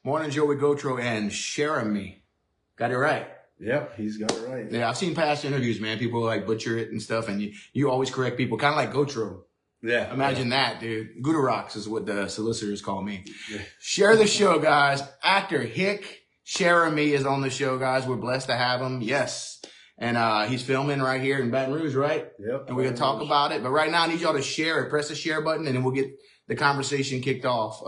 Mornin Joe with Gautreaux and Cheramie. Got it right. Yep, he's got it right. Yeah, I've seen past interviews, man. People like butcher it and stuff, and you always correct people, kind of like Gautreaux. Yeah. Imagine that, dude. Gautreaux is what the solicitors call me. Yeah. Share the show, guys. Actor HICK CHERAMIE is on the show, guys. We're blessed to have him. Yes. And he's filming right here in Baton Rouge, right? Yep. And we're going to talk about it. But right now, I need y'all to share it. Press the share button, and then we'll get the conversation kicked off.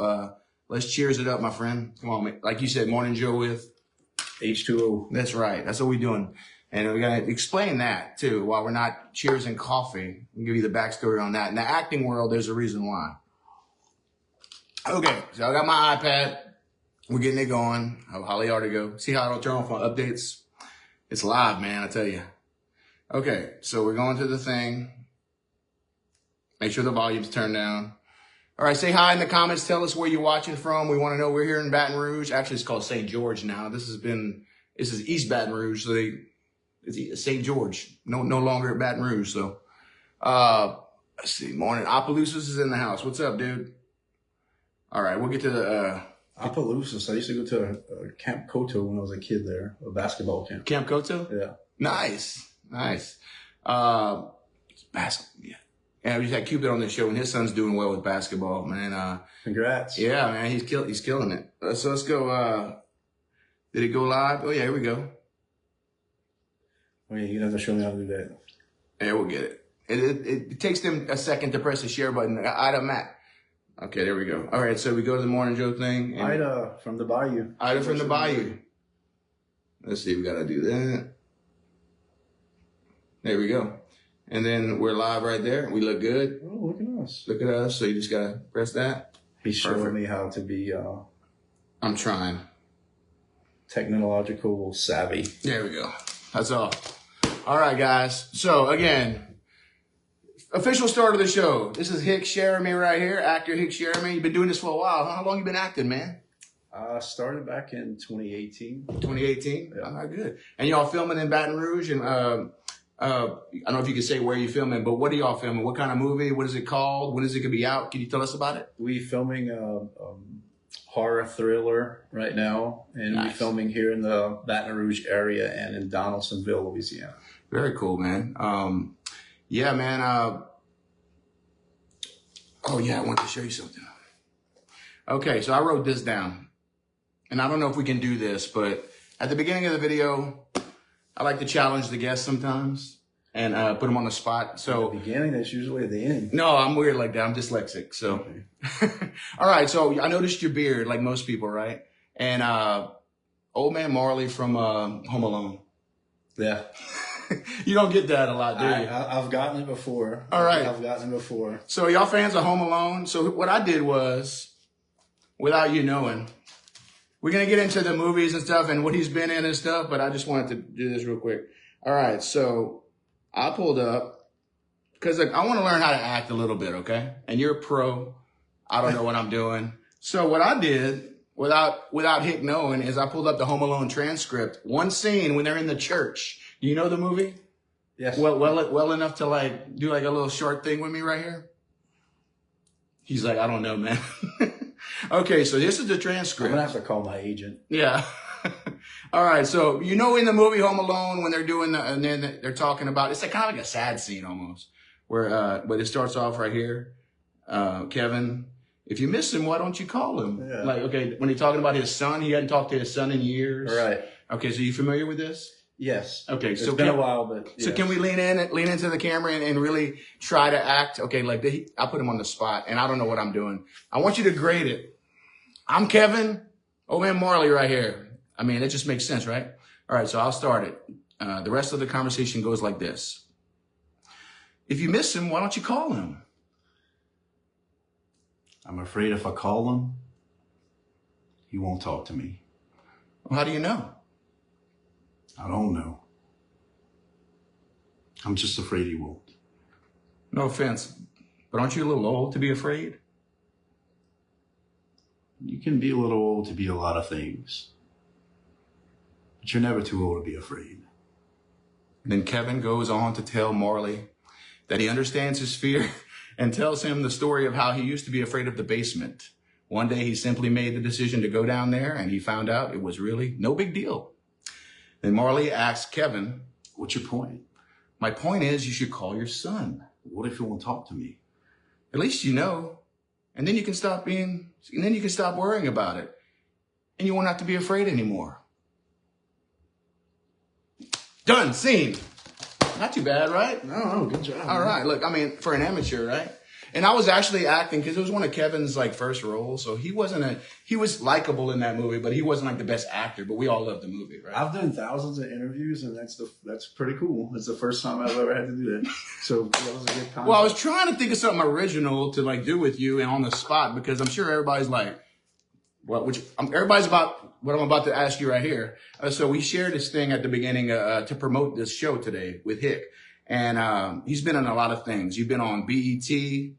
Let's cheers it up, my friend. Come on, man. Like you said, Mornin Joe with H2O. That's right. That's what we're doing. And we're going to explain that, too, while we're not cheersing coffee. I'll give you the backstory on that. In the acting world, there's a reason why. Okay, so I got my iPad. We're getting it going. How Holly ought to go. See how it'll turn off on updates? It's live, man, I tell you. Okay, so we're going to the thing. Make sure the volume's turned down. All right, say hi in the comments. Tell us where you're watching from. We want to know. We're here in Baton Rouge. Actually, it's called St. George now. This is East Baton Rouge. So it's St. George. No longer at Baton Rouge. So, let's see. Morning. Opelousas is in the house. What's up, dude? All right, we'll get to the Opelousas. I used to go to Camp Koto when I was a kid there, a basketball camp. Camp Koto? Yeah. Nice. Basketball. Yeah. Yeah, we just had Cupid on the show, and his son's doing well with basketball, man. Congrats. Yeah, man, he's killing it. So let's go. Did it go live? Oh yeah, here we go. Oh yeah, you have to show me how to do that. Yeah, we'll get it. It takes them a second to press the share button. Ida Matt. Okay, there we go. All right, so we go to the Mornin Joe thing. Ida from the Bayou. Ida from the Bayou. Let's see, we gotta do that. There we go. And then we're live right there. We look good. Oh, look at us. Look at us. So you just got to press that. He's showing me how to be I'm trying. Technological savvy. There we go. That's all. All right, guys. So, again, official start of the show. This is HICK CHERAMIE right here. Actor HICK CHERAMIE. You've been doing this for a while. How long you been acting, man? Started back in 2018. 2018? Yeah. All right, good. And y'all filming in Baton Rouge? And I don't know if you can say where you're filming, but what are y'all filming? What kind of movie? What is it called? When is it going to be out? Can you tell us about it? We filming a horror thriller right now, and we're filming here in the Baton Rouge area and in Donaldsonville, Louisiana. Very cool, man. Yeah, man. Oh, yeah, I want to show you something. Okay, so I wrote this down, and I don't know if we can do this, but at the beginning of the video, I like to challenge the guests sometimes and put them on the spot. So at the beginning, that's usually at the end. No, I'm weird like that. I'm dyslexic. So, okay. All right. So I noticed your beard, like most people, right? And old man Marley from Home Alone. Yeah. You don't get that a lot, do you? I've gotten it before. All right. I've gotten it before. So y'all fans of Home Alone? So what I did was, without you knowing, we're going to get into the movies and stuff and what he's been in and stuff, but I just wanted to do this real quick. All right, so I pulled up, because I want to learn how to act a little bit, okay? And you're a pro. I don't know what I'm doing. So what I did, without Hick knowing, is I pulled up the Home Alone transcript. One scene when they're in the church. Do you know the movie? Yes. Well enough to like do like a little short thing with me right here? He's like, I don't know, man. Okay, so this is the transcript. I'm going to have to call my agent. Yeah. All right, so you know in the movie Home Alone when they're doing and then they're talking about, it's like kind of like a sad scene almost, where but it starts off right here. Kevin, if you miss him, why don't you call him? Yeah. Like, okay, when he's talking about his son, he hadn't talked to his son in years. All right. Okay, so you familiar with this? Yes. Okay, it's been a while, but yes. So can we lean into the camera and really try to act? Okay, like I put him on the spot, and I don't know what I'm doing. I want you to grade it. I'm Kevin, old man Marley right here. I mean, it just makes sense, right? All right, so I'll start it. The rest of the conversation goes like this. If you miss him, why don't you call him? I'm afraid if I call him, he won't talk to me. Well, how do you know? I don't know. I'm just afraid he won't. No offense, but aren't you a little old to be afraid? You can be a little old to be a lot of things, but you're never too old to be afraid. Then Kevin goes on to tell Marley that he understands his fear and tells him the story of how he used to be afraid of the basement One day he simply made the decision to go down there, and he found out it was really no big deal. Then Marley asked Kevin, "What's your point?" "My point is you should call your son." What if you won't talk to me? "At least you know. And then you can stop worrying about it. And you won't have to be afraid anymore." Done. Scene. Not too bad, right? No, good job. All right. Look, I mean, for an amateur, right? And I was actually acting because it was one of Kevin's like first roles. So he was likable in that movie, but he wasn't like the best actor, but we all loved the movie, right? I've done thousands of interviews, and that's pretty cool. It's the first time I've ever had to do that. So that was a good concept. Well, I was trying to think of something original to like do with you and on the spot, because I'm sure everybody's like, everybody's about what I'm about to ask you right here. So we shared this thing at the beginning to promote this show today with HICK. And he's been on a lot of things. You've been on BET,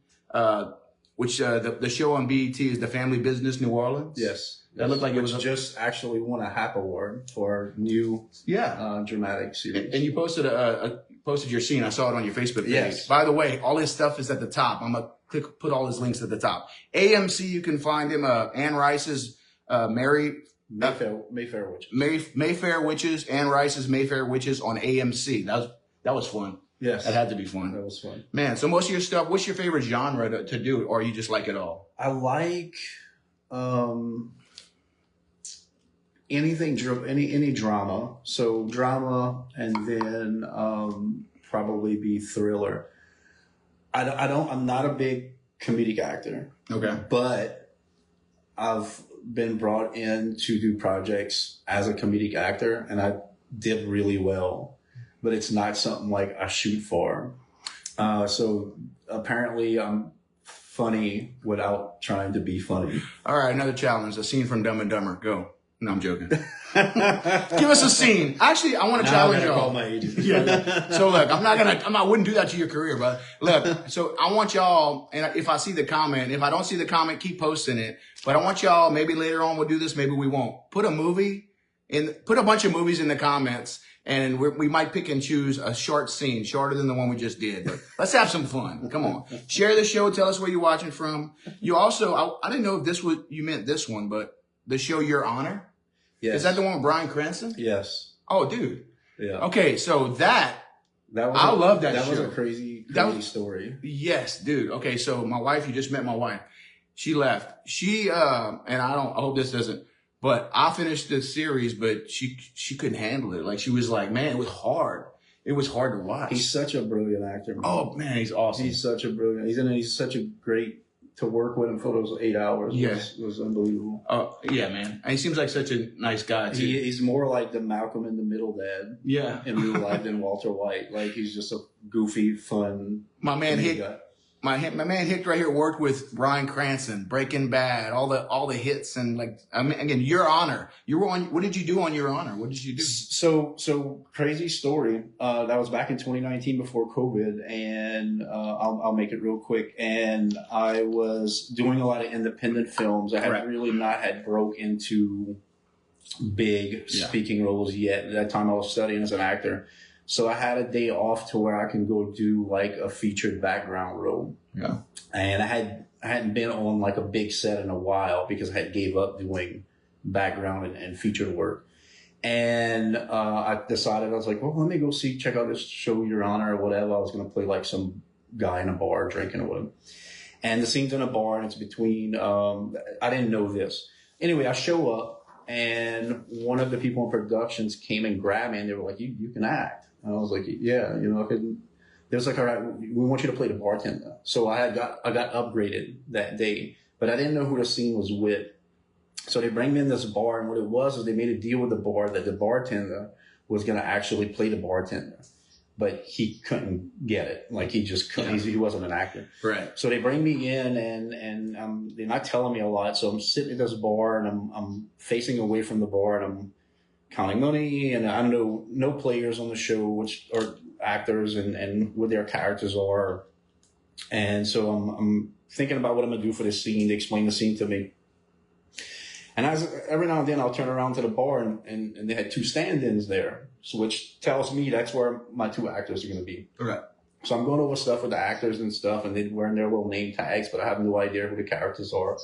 which the show on BET is The Family Business New Orleans. Yes. That looked like it was just actually won a HAP award for new dramatic series. And you posted your scene. I saw it on your Facebook page. Yes. By the way, all his stuff is at the top. I'm gonna put all his links at the top. AMC, you can find him. Anne Rice's Mayfair Witches. Mayfair Witches. Anne Rice's Mayfair Witches on AMC. That was fun. Yes. That had to be fun. That was fun. Man, so most of your stuff, what's your favorite genre to do, or you just like it all? I like anything, any drama. So drama, and then probably be thriller. I'm not a big comedic actor. Okay. But I've been brought in to do projects as a comedic actor, and I did really well. But it's not something like I shoot for. So apparently I'm funny without trying to be funny. All right, another challenge. A scene from Dumb and Dumber. Go. No, I'm joking. Give us a scene. Actually, I want to challenge y'all. Call my agent. Yeah. So look, I wouldn't do that to your career, but look, so I want y'all, and if I see the comment, if I don't see the comment, keep posting it. But I want y'all, maybe later on we'll do this, maybe we won't. Put a bunch of movies in the comments. And we might pick and choose a short scene, shorter than the one we just did. But let's have some fun. Come on. Share the show. Tell us where you're watching from. You also, I didn't know if you meant this one, but the show Your Honor? Yes. Is that the one with Bryan Cranston? Yes. Oh, dude. Yeah. Okay, so I love that show. That was a crazy story. Yes, dude. Okay, so my wife, you just met my wife. She left. And I hope this doesn't. But I finished the series, but she couldn't handle it. Like, she was like, man, it was hard. It was hard to watch. He's such a brilliant actor, man. Oh, man, he's awesome. He's such a brilliant. He's such a great to work with him for those 8 hours. Yes. Was unbelievable. Oh, yeah, man. And he seems like such a nice guy, too. He's more like the Malcolm in the Middle dad. Yeah. In real life than Walter White. Like, he's just a goofy, fun. My man Hick. My man Hick right here worked with Bryan Cranston, Breaking Bad, all the hits, and like, I mean, again, Your Honor. What did you do on Your Honor? What did you do? So crazy story. That was back in 2019 before COVID, and I'll make it real quick. And I was doing a lot of independent films. I had really not had broke into big speaking roles yet. At that time, I was studying as an actor. So I had a day off to where I can go do like a featured background role. Yeah. And I hadn't been on like a big set in a while because I had gave up doing background and featured work. And I decided, I was like, well, let me go check out this show, Your Honor, or whatever. I was going to play like some guy in a bar drinking or whatever. And the scene's in a bar, and it's between, I didn't know this. Anyway, I show up, and one of the people in productions came and grabbed me, and they were like, you can act. And I was like, yeah, they was like, all right, we want you to play the bartender. So I got upgraded that day, but I didn't know who the scene was with. So they bring me in this bar, and what it was is they made a deal with the bar that the bartender was going to actually play the bartender, but he couldn't get it. Like, he just couldn't. He wasn't an actor. Right. So they bring me in, and they're not telling me a lot. So I'm sitting at this bar, and I'm facing away from the bar, and I'm counting money, and I know no players on the show, which are actors and what their characters are. And so I'm thinking about what I'm going to do for this scene. They explain the scene to me. And every now and then I'll turn around to the bar, and they had 2 stand-ins there, so which tells me that's where my 2 actors are going to be. Right. So I'm going over stuff with the actors and stuff, and they're wearing their little name tags, but I have no idea who the characters are.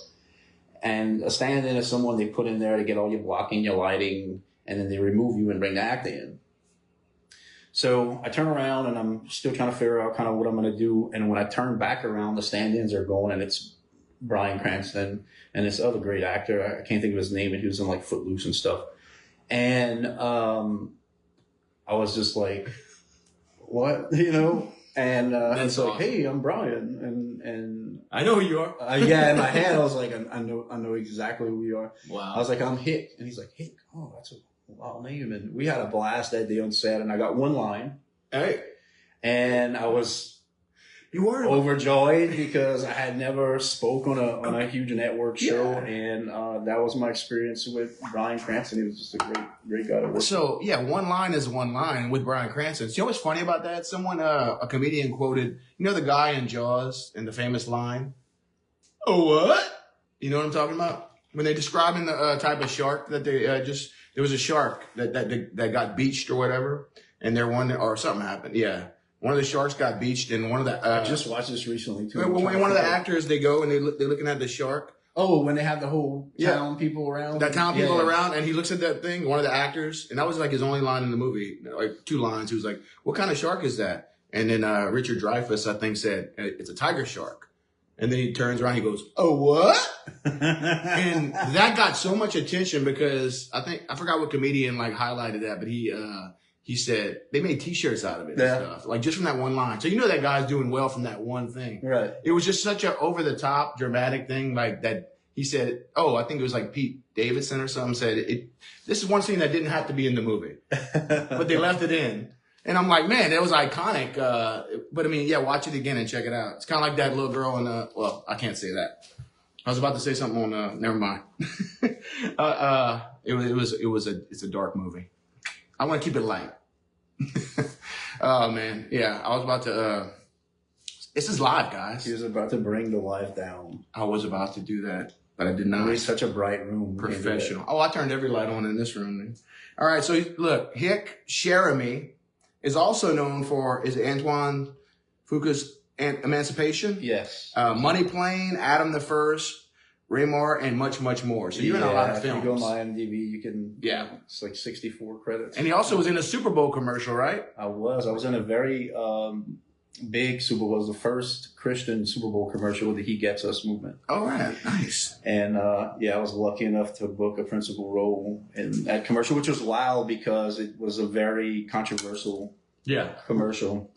And a stand-in is someone they put in there to get all your blocking, your lighting, and then they remove you and bring the actor in. So I turn around and I'm still trying to figure out kind of what I'm going to do. And when I turn back around, the stand-ins are going, and it's Bryan Cranston and this other great actor. I can't think of his name, but he was in like Footloose and stuff. And I was just like, what, you know? And it's like, hey, I'm Brian, and I know who you are. Yeah, in my head, I was like, I know exactly who you are. Wow. I was like, I'm Hick, and he's like, Hick. Oh, that's a wild name. And we had a blast that day on set, and I got one line. Hey, and I was overjoyed because I had never spoke on a huge network show, and that was my experience with Bryan Cranston. He was just a great guy to work with. So yeah, one line is one line with Bryan Cranston. You know what's funny about that? Someone, a comedian quoted, you know the guy in Jaws in the famous line, "Oh what?" You know what I'm talking about? When they're describing the type of shark that they there was a shark that got beached or whatever, and they're one or something happened. Yeah. One of the sharks got beached, and one of the I just watched this recently too. When one of the actors, they go and they're looking at the shark. Oh, when they have the whole town people around. That town people around, and he looks at that thing. One of the actors, and that was like his only line in the movie, like 2 lines. He was like, "What kind of shark is that?" And then Richard Dreyfuss, I think, said, "It's a tiger shark." And then he turns around, he goes, "Oh what?" And that got so much attention because I forgot what comedian like highlighted that, but he said they made T-shirts out of it and stuff, like just from that one line. So you know that guy's doing well from that one thing. Right. It was just such a over-the-top, dramatic thing, like that. He said, "Oh, I think it was like Pete Davidson or something said this is one scene that didn't have to be in the movie, but they left it in." And I'm like, man, that was iconic. But I mean, yeah, watch it again and check it out. It's kind of like that little girl in well, I can't say that. I was about to say something on never mind. It's a dark movie. I want to keep it light. Oh man, yeah. I was about to. This is live, guys. He was about to bring the live down. I was about to do that, but I did not. It's such a bright room. Professional. Oh, I turned every light on in this room. All right, so look, HICK CHERAMIE is also known for Antoine Fuqua's Emancipation. Yes. Money Plane, Adam the First, Raymar, and much, much more. So you're in a lot of films. If you go on my IMDb, you can. Yeah. It's like 64 credits. And he also was in a Super Bowl commercial, right? I was in a very big Super Bowl. It was the first Christian Super Bowl commercial with the He Gets Us movement. Oh, right. Nice. And I was lucky enough to book a principal role in that commercial, which was wild because it was a very controversial commercial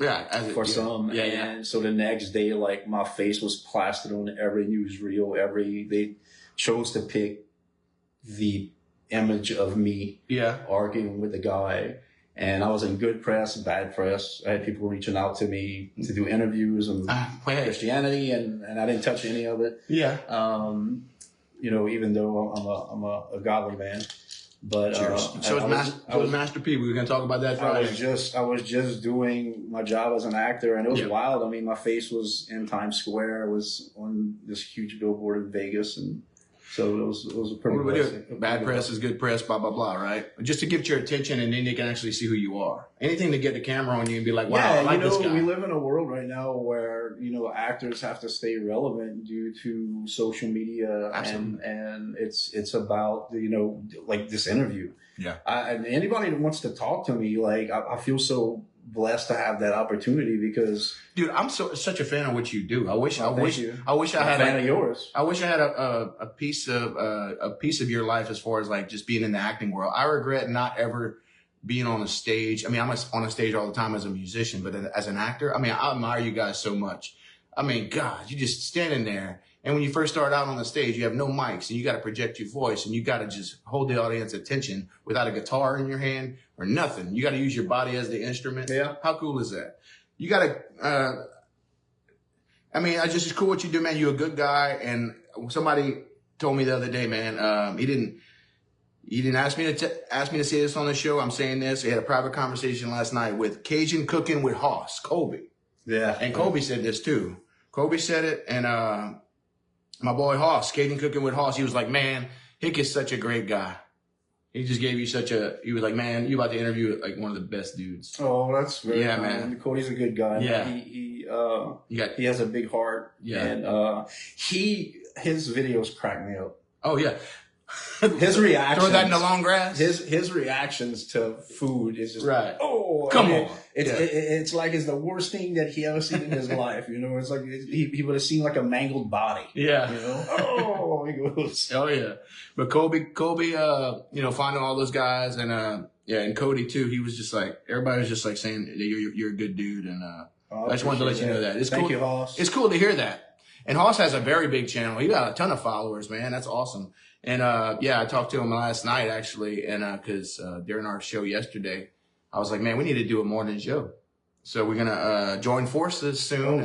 for some. And so the next day, like my face was plastered on every newsreel. They chose to pick the image of me arguing with the guy. And I was in good press, bad press. I had people reaching out to me to do interviews on Christianity, and I didn't touch any of it. Yeah. Even though I'm a godly man. But so it's Master P. We were gonna talk about that Friday. I was just doing my job as an actor, and it was wild. I mean, my face was in Times Square. It was on this huge billboard in Vegas, and so it was a pretty blessing. Bad press is good press, blah blah blah, right? Just to get your attention, and then they can actually see who you are. Anything to get the camera on you and be like, wow, I like this guy. We live in a world right now where actors have to stay relevant due to social media, and it's about like this interview. Yeah, and anybody that wants to talk to me, like I feel so blessed to have that opportunity because, dude, I'm such a fan of what you do. I wish I had a fan of yours. I wish I had a piece of your life as far as like just being in the acting world. I regret not ever being on a stage. I mean, I'm on a stage all the time as a musician, but as an actor, I mean, I admire you guys so much. I mean, God, you just standing there. And when you first start out on the stage, you have no mics and you got to project your voice and you got to just hold the audience attention without a guitar in your hand or nothing. You got to use your body as the instrument. Yeah. How cool is that? You got to, it's cool what you do, man. You're a good guy. And somebody told me the other day, man, he didn't ask me to say this on the show. I'm saying this. He had a private conversation last night with Cajun Cooking with Hoss, Kobe. Yeah. And Kobe said this too. Kobe said it. And, my boy Hoss, Cajun Cooking with Hoss, he was like, man, Hick is such a great guy. He just gave you he was like, man, you about to interview like one of the best dudes. Oh, that's very kind. Man. Cody's a good guy. Yeah. He has a big heart. Yeah. And his videos crack me up. Oh yeah. His reactions. Throw that in the long grass. His reactions to food is just right. Oh, come on! It's like it's the worst thing that he ever seen in his life. You know, it's like he would have seen like a mangled body. Yeah. You know. Oh, he goes. Oh yeah. But Kobe, you know, finding all those guys and yeah, and Cody too. He was just like everybody was just like saying you're a good dude, and I just wanted to let you know that. It's Thank cool. you, Hoss. It's cool to hear that. And Hoss has a very big channel. He got a ton of followers, man. That's awesome. And yeah, I talked to him last night actually, and because during our show yesterday, I was like, man, we need to do a Mornin Joe. So we're gonna join forces soon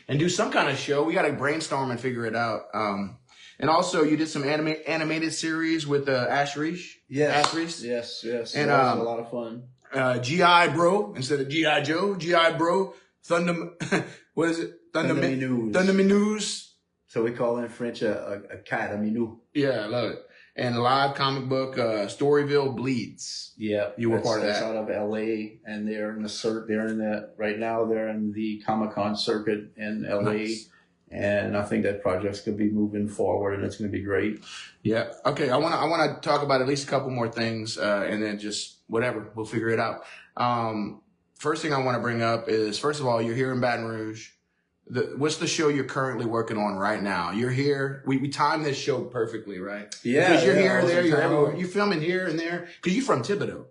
and do some kind of show. We got to brainstorm and figure it out. And also, you did some animated series with Ash Reese. Yes. Ash Reese. Yes. And that was a lot of fun. GI Bro instead of GI Joe. GI Bro. Thunder. What is it? Thunder News. So we call it in French a cat, a minou. Yeah, I love it. And live comic book, Storyville Bleeds. Yeah, you were part of that. That's out of LA, and they're in the right now. They're in the Comic-Con circuit in LA, nice. And I think that project's gonna be moving forward, and it's gonna be great. Yeah. Okay. I wanna talk about at least a couple more things, and then just whatever, we'll figure it out. First thing I want to bring up is, first of all, you're here in Baton Rouge. What's the show you're currently working on right now? You're here. We timed this show perfectly, right? Yeah. Because you're here, there, you're everywhere. You're filming here and there. Because you're from Thibodaux.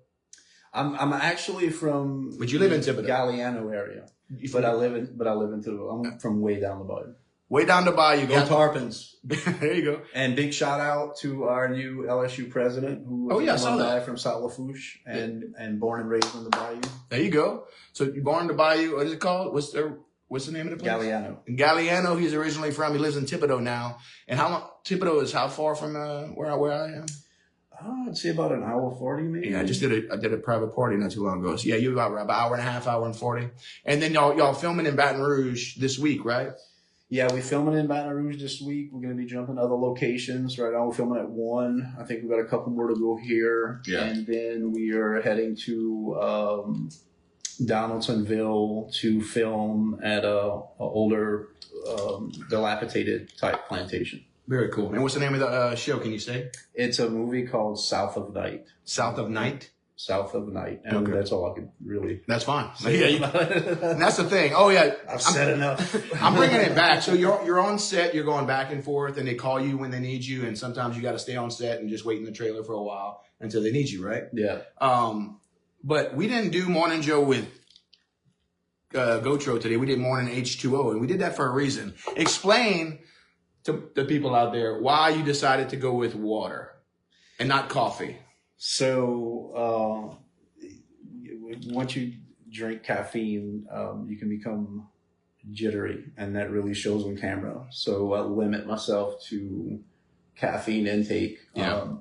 I'm actually from. But you live in Thibodaux, Galliano area. But I live in Thibodaux. I'm from way down the bayou. Way down the bayou. Go Tarpons. There you go. And big shout out to our new LSU president, who I saw that, from South Lafourche and born and raised in the bayou. There you go. So you're born in the bayou. What is it called? What's the name of the place? Galliano. Galliano. He's originally from. He lives in Thibodaux now. And Thibodaux is how far from where I am? I'd say about an hour 40, maybe. Yeah, I did a private party not too long ago. So yeah, you about an hour and a half, hour and 40. And then y'all filming in Baton Rouge this week, right? Yeah, we're filming in Baton Rouge this week. We're going to be jumping to other locations. Right now we're filming at one. I think we've got a couple more to go here. Yeah. And then we are heading to Donaldsonville to film at a older, dilapidated type plantation. Very cool. And what's the name of the show? Can you say? It's a movie called South of Night. South of Night? South of Night. And that's all I could really. That's fine. Yeah, and that's the thing. Oh yeah. I've said enough. I'm bringing it back. So you're on set, you're going back and forth, and they call you when they need you. And sometimes you got to stay on set and just wait in the trailer for a while until they need you, right? Yeah. But we didn't do Mornin Joe with Gautreaux today. We did Mornin H2O, and we did that for a reason. Explain to the people out there why you decided to go with water and not coffee. So once you drink caffeine, you can become jittery, and that really shows on camera. So I limit myself to caffeine intake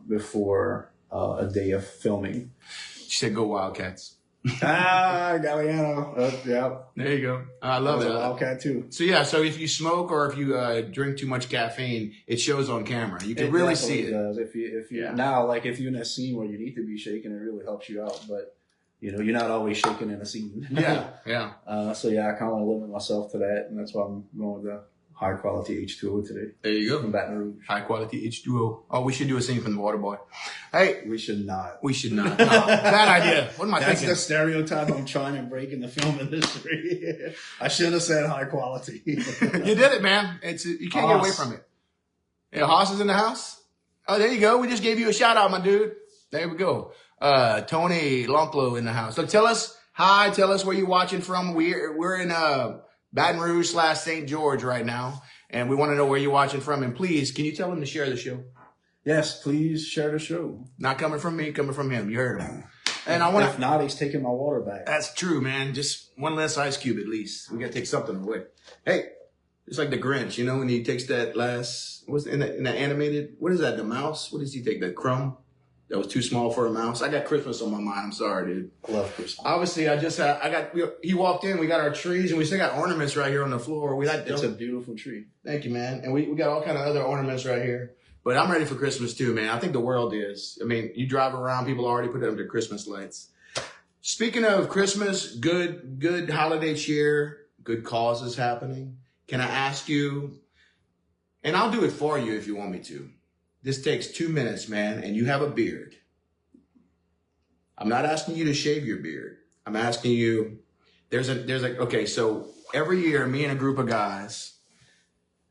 before a day of filming. She said, "Go Wildcats." Galliano. Yeah. There you go. I love it. Wildcat too. So yeah, so if you smoke or if you drink too much caffeine, it shows on camera. You can really see it. Does. If you now, like if you're in a scene where you need to be shaking, it really helps you out. But you know, you're not always shaking in a scene. Yeah. So yeah, I kind of limit myself to that, and that's why I'm going with the high quality H2O today. There you go. From Baton Rouge. High quality H2O. Oh, we should do a scene from the Water Boy. Hey. We should not. We should not. No, bad idea. What am I thinking? That's the stereotype I'm trying to break in the film industry. I should have said high quality. You did it, man. You can't get away from it. Yeah, Hoss is in the house. Oh, there you go. We just gave you a shout out, my dude. There we go. Tony Lonklo in the house. So tell us hi. Tell us where you're watching from. We're in Baton Rouge / St. George right now, and we want to know where you're watching from. And please, can you tell him to share the show? Yes, please share the show. Not coming from me, coming from him. You heard him. And I want to. If not, he's taking my water back. That's true, man. Just one less ice cube at least. We got to take something away. Hey, it's like the Grinch, you know, when he takes that last, what's in the animated, what is that, the mouse? What does he take, the crumb? That was too small for a mouse. I got Christmas on my mind. I'm sorry, dude. I love Christmas. Obviously, he walked in, we got our trees, and we still got ornaments right here on the floor. It's a beautiful tree. Thank you, man. And we got all kind of other ornaments right here. But I'm ready for Christmas too, man. I think the world is. I mean, you drive around, people already put up their Christmas lights. Speaking of Christmas, good holiday cheer, good causes happening. Can I ask you, and I'll do it for you if you want me to. this takes 2 minutes, man, and you have a beard. I'm not asking you to shave your beard. I'm asking you, okay, so every year, me and a group of guys,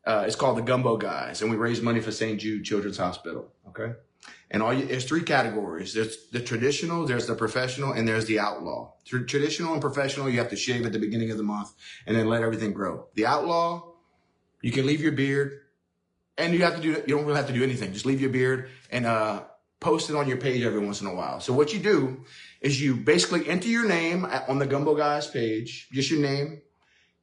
it's called the Gumbo Guys, and we raise money for St. Jude Children's Hospital, okay? And there's 3 categories. There's the traditional, there's the professional, and there's the outlaw. Traditional and professional, you have to shave at the beginning of the month and then let everything grow. The outlaw, you can leave your beard, and you don't really have to do anything. Just leave your beard and post it on your page every once in a while. So what you do is you basically enter your name on the Gumbo Guys page, just your name,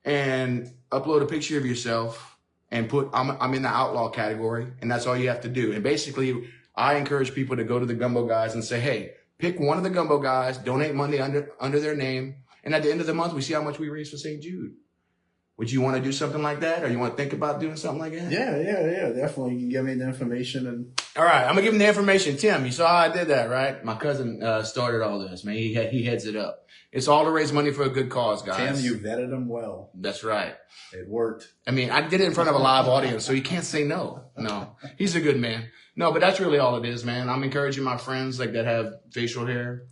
and upload a picture of yourself and put, I'm in the outlaw category, and that's all you have to do. And basically, I encourage people to go to the Gumbo Guys and say, hey, pick one of the Gumbo Guys, donate money under their name, and at the end of the month, we see how much we raise for St. Jude. Would you want to do something like that, or you want to think about doing something like that? Yeah, definitely. You can give me the information. And all right, I'm gonna give him the information. Tim, you saw how I did that, right? My cousin started all this, man. He heads it up. It's all to raise money for a good cause, guys. Tim, you vetted him well. That's right. It worked. I mean, I did it in front of a live audience, so you can't say no. No, he's a good man. No, but that's really all it is, man. I'm encouraging my friends that have facial hair.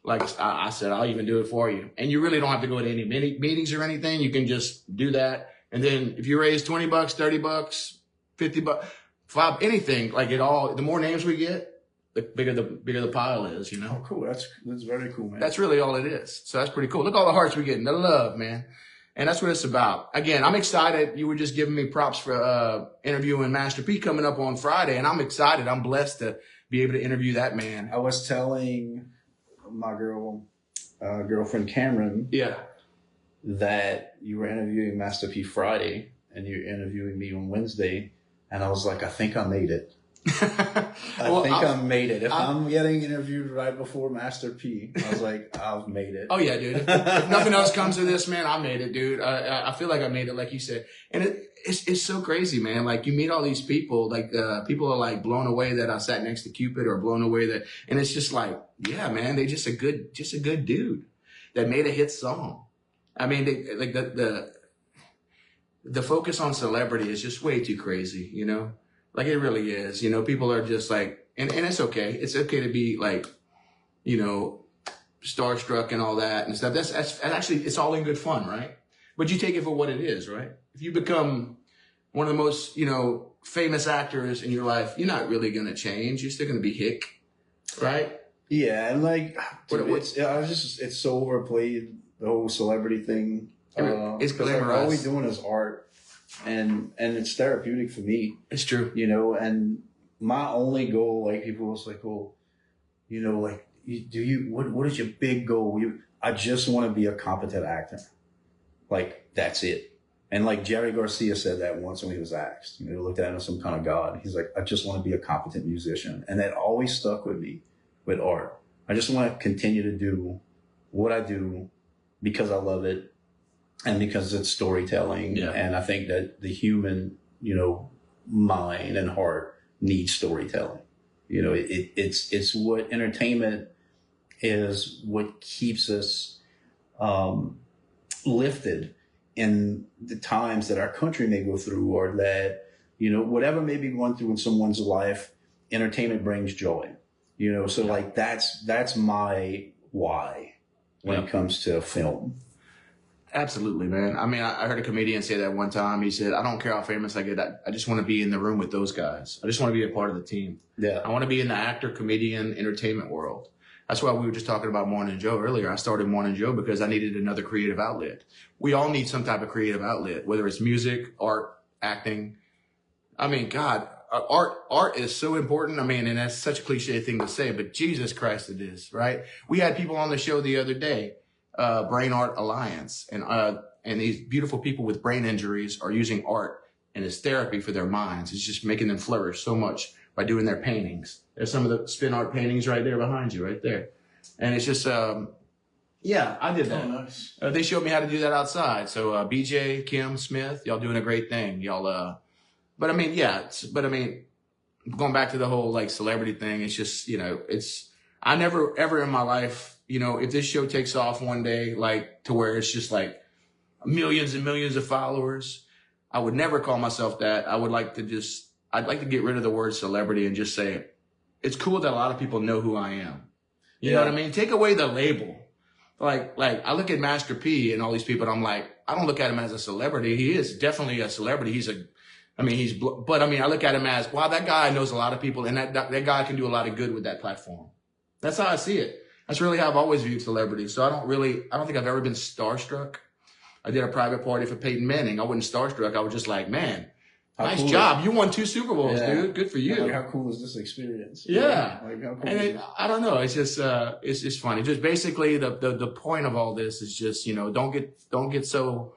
Like I said, I'll even do it for you. And you really don't have to go to any meetings or anything. You can just do that. And then if you raise $20, $30, $50, $5, anything, the more names we get, the bigger the pile is, you know? Oh, cool. That's very cool, man. That's really all it is. So that's pretty cool. Look all the hearts we're getting, the love, man. And that's what it's about. Again, I'm excited. You were just giving me props for interviewing Master P coming up on Friday. And I'm excited. I'm blessed to be able to interview that man. I was telling my girlfriend Cameron, that you were interviewing Master P Friday and you're interviewing me on Wednesday, and I was like, I think I made it. I made it. If I'm getting interviewed right before Master P, I was like, I've made it. Oh yeah, dude. If nothing else comes to this, man, I made it, dude. I feel like I made it, like you said. And it's so crazy, man. Like, you meet all these people, people are like blown away that I sat next to Cupid, or blown away and it's just like, yeah, man, they just a good dude that made a hit song. I mean, the focus on celebrity is just way too crazy, you know? Like, it really is. You know, people are just like, and it's okay. It's okay to be like, you know, starstruck and all that and stuff. That's actually, it's all in good fun, right? But you take it for what it is, right? If you become one of the most, you know, famous actors in your life, you're not really going to change. You're still going to be Hick, right? Yeah. And it's so overplayed, the whole celebrity thing. It's glamorized. All we doing is art. And it's therapeutic for me. It's true. You know, and my only goal, like, people was like, well, you know, like, what is your big goal? I just want to be a competent actor. Like, that's it. And like Jerry Garcia said that once when he was asked, you know, he looked at him as some kind of God. He's like, I just want to be a competent musician. And that always stuck with me with art. I just want to continue to do what I do because I love it. And because it's storytelling. Yeah. And I think that the human, you know, mind and heart needs storytelling. You know, it's what entertainment is, what keeps us lifted in the times that our country may go through, or that, you know, whatever may be going through in someone's life, entertainment brings joy. You know, so like that's my why when it comes to film. Absolutely, man. I mean, I heard a comedian say that one time. He said, I don't care how famous I get. I just want to be in the room with those guys. I just want to be a part of the team. Yeah. I want to be in the actor, comedian, entertainment world. That's why we were just talking about Mornin Joe earlier. I started Mornin Joe because I needed another creative outlet. We all need some type of creative outlet, whether it's music, art, acting. I mean, God, art is so important. I mean, and that's such a cliche thing to say, but Jesus Christ it is, right? We had people on the show the other day, Brain Art Alliance, and these beautiful people with brain injuries are using art and as therapy for their minds. It's just making them flourish so much by doing their paintings. There's some of the spin art paintings right there behind you, right there. And it's just, yeah, I did that. Oh, nice. They showed me how to do that outside. So, BJ, Kim, Smith, y'all doing a great thing. Y'all, but I mean, yeah, going back to the whole like celebrity thing, it's just, you know, I never ever in my life, you know, if this show takes off one day, like to where it's just like millions and millions of followers, I would never call myself that. I would like to I'd like to get rid of the word celebrity and just say, it's cool that a lot of people know who I am. You know what I mean? Take away the label. Like I look at Master P and all these people, and I'm like, I don't look at him as a celebrity. He is definitely a celebrity. But I look at him as, wow, that guy knows a lot of people, and that guy can do a lot of good with that platform. That's how I see it. That's really how I've always viewed celebrities. So I don't think I've ever been starstruck. I did a private party for Peyton Manning. I wasn't starstruck. I was just like, man, nice job. You won 2 Super Bowls, dude. Good for you. Like, how cool is this experience? Yeah. Like, how cool And I don't know. It's just, it's just funny. Just basically the point of all this is just, don't get so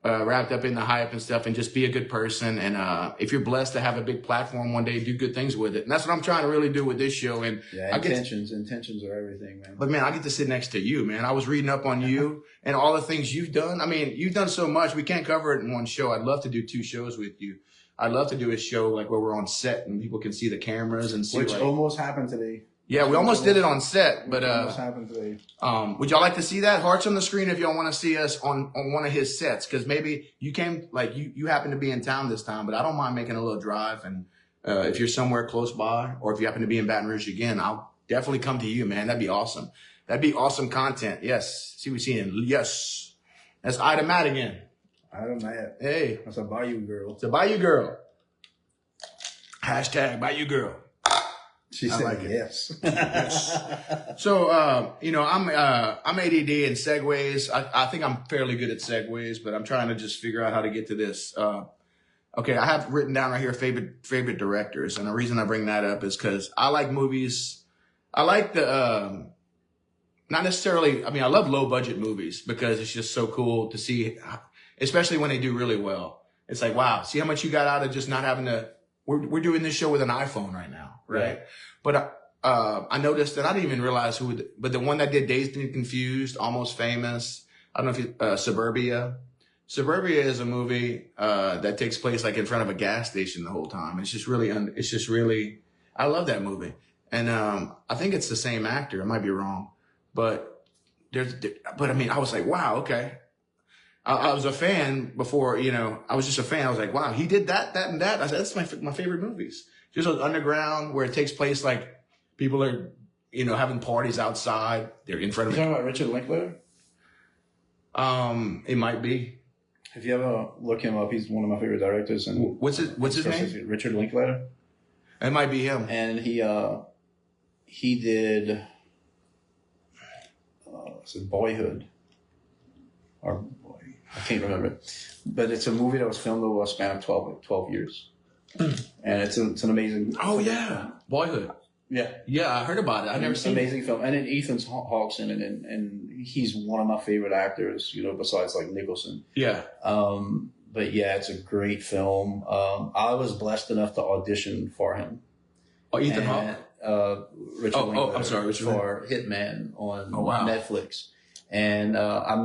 wrapped up in the hype and stuff, and just be a good person. And if you're blessed to have a big platform one day, do good things with it. And that's what I'm trying to really do with this show. And intentions are everything, man. But man, I get to sit next to you, man. I was reading up on you and all the things you've done. I mean, you've done so much. We can't cover it in one show. I'd love to do 2 shows with you. I'd love to do a show like where we're on set and people can see the cameras and see. Which almost happened today. Yeah, we almost did it on set, but almost happened today. Would y'all like to see that? Hearts on the screen if y'all want to see us on one of his sets, because maybe you came, like you happen to be in town this time, but I don't mind making a little drive. And if you're somewhere close by, or if you happen to be in Baton Rouge again, I'll definitely come to you, man. That'd be awesome. That'd be awesome content. Yes. See, we seeing. Yes. That's Ida Madigan. Ida Matt. Hey. That's a Bayou girl. It's a Bayou girl. Hashtag Bayou girl. She said like yes. Yes. So, I'm ADD and segues. I think I'm fairly good at segues, but I'm trying to just figure out how to get to this. Okay, I have written down right here favorite directors, and the reason I bring that up is because I like movies. I like the not necessarily. I mean, I love low budget movies because it's just so cool to see, especially when they do really well. It's like, wow, see how much you got out of just not having to. We're doing this show with an iPhone right now, right? But I noticed that I didn't even realize but the one that did Dazed and Confused, Almost Famous. I don't know if Suburbia. Suburbia is a movie that takes place like in front of a gas station the whole time. It's just really. I love that movie, and I think it's the same actor. I might be wrong, but I mean, I was like, wow, okay. I was a fan before, I was just a fan. I was like, wow, he did that, and that. I said, that's my favorite movies. Just those underground where it takes place like people are, having parties outside. They're in front of You talking about Richard Linklater? It might be. If you ever look him up, he's one of my favorite directors. And what's his name? Richard Linklater. It might be him. And he did Boyhood. Or I can't remember, but it's a movie that was filmed over a span of 12 years, and it's an amazing. Oh yeah, Boyhood. Yeah, I heard about it. I never seen it. Amazing film, and then Ethan Hawke's in it, and he's one of my favorite actors. Besides like Nicholson. Yeah. But yeah, it's a great film. I was blessed enough to audition for him. Oh, Ethan Hawke. Richard Linklater. I'm sorry, Richard for Hitman on Netflix, and I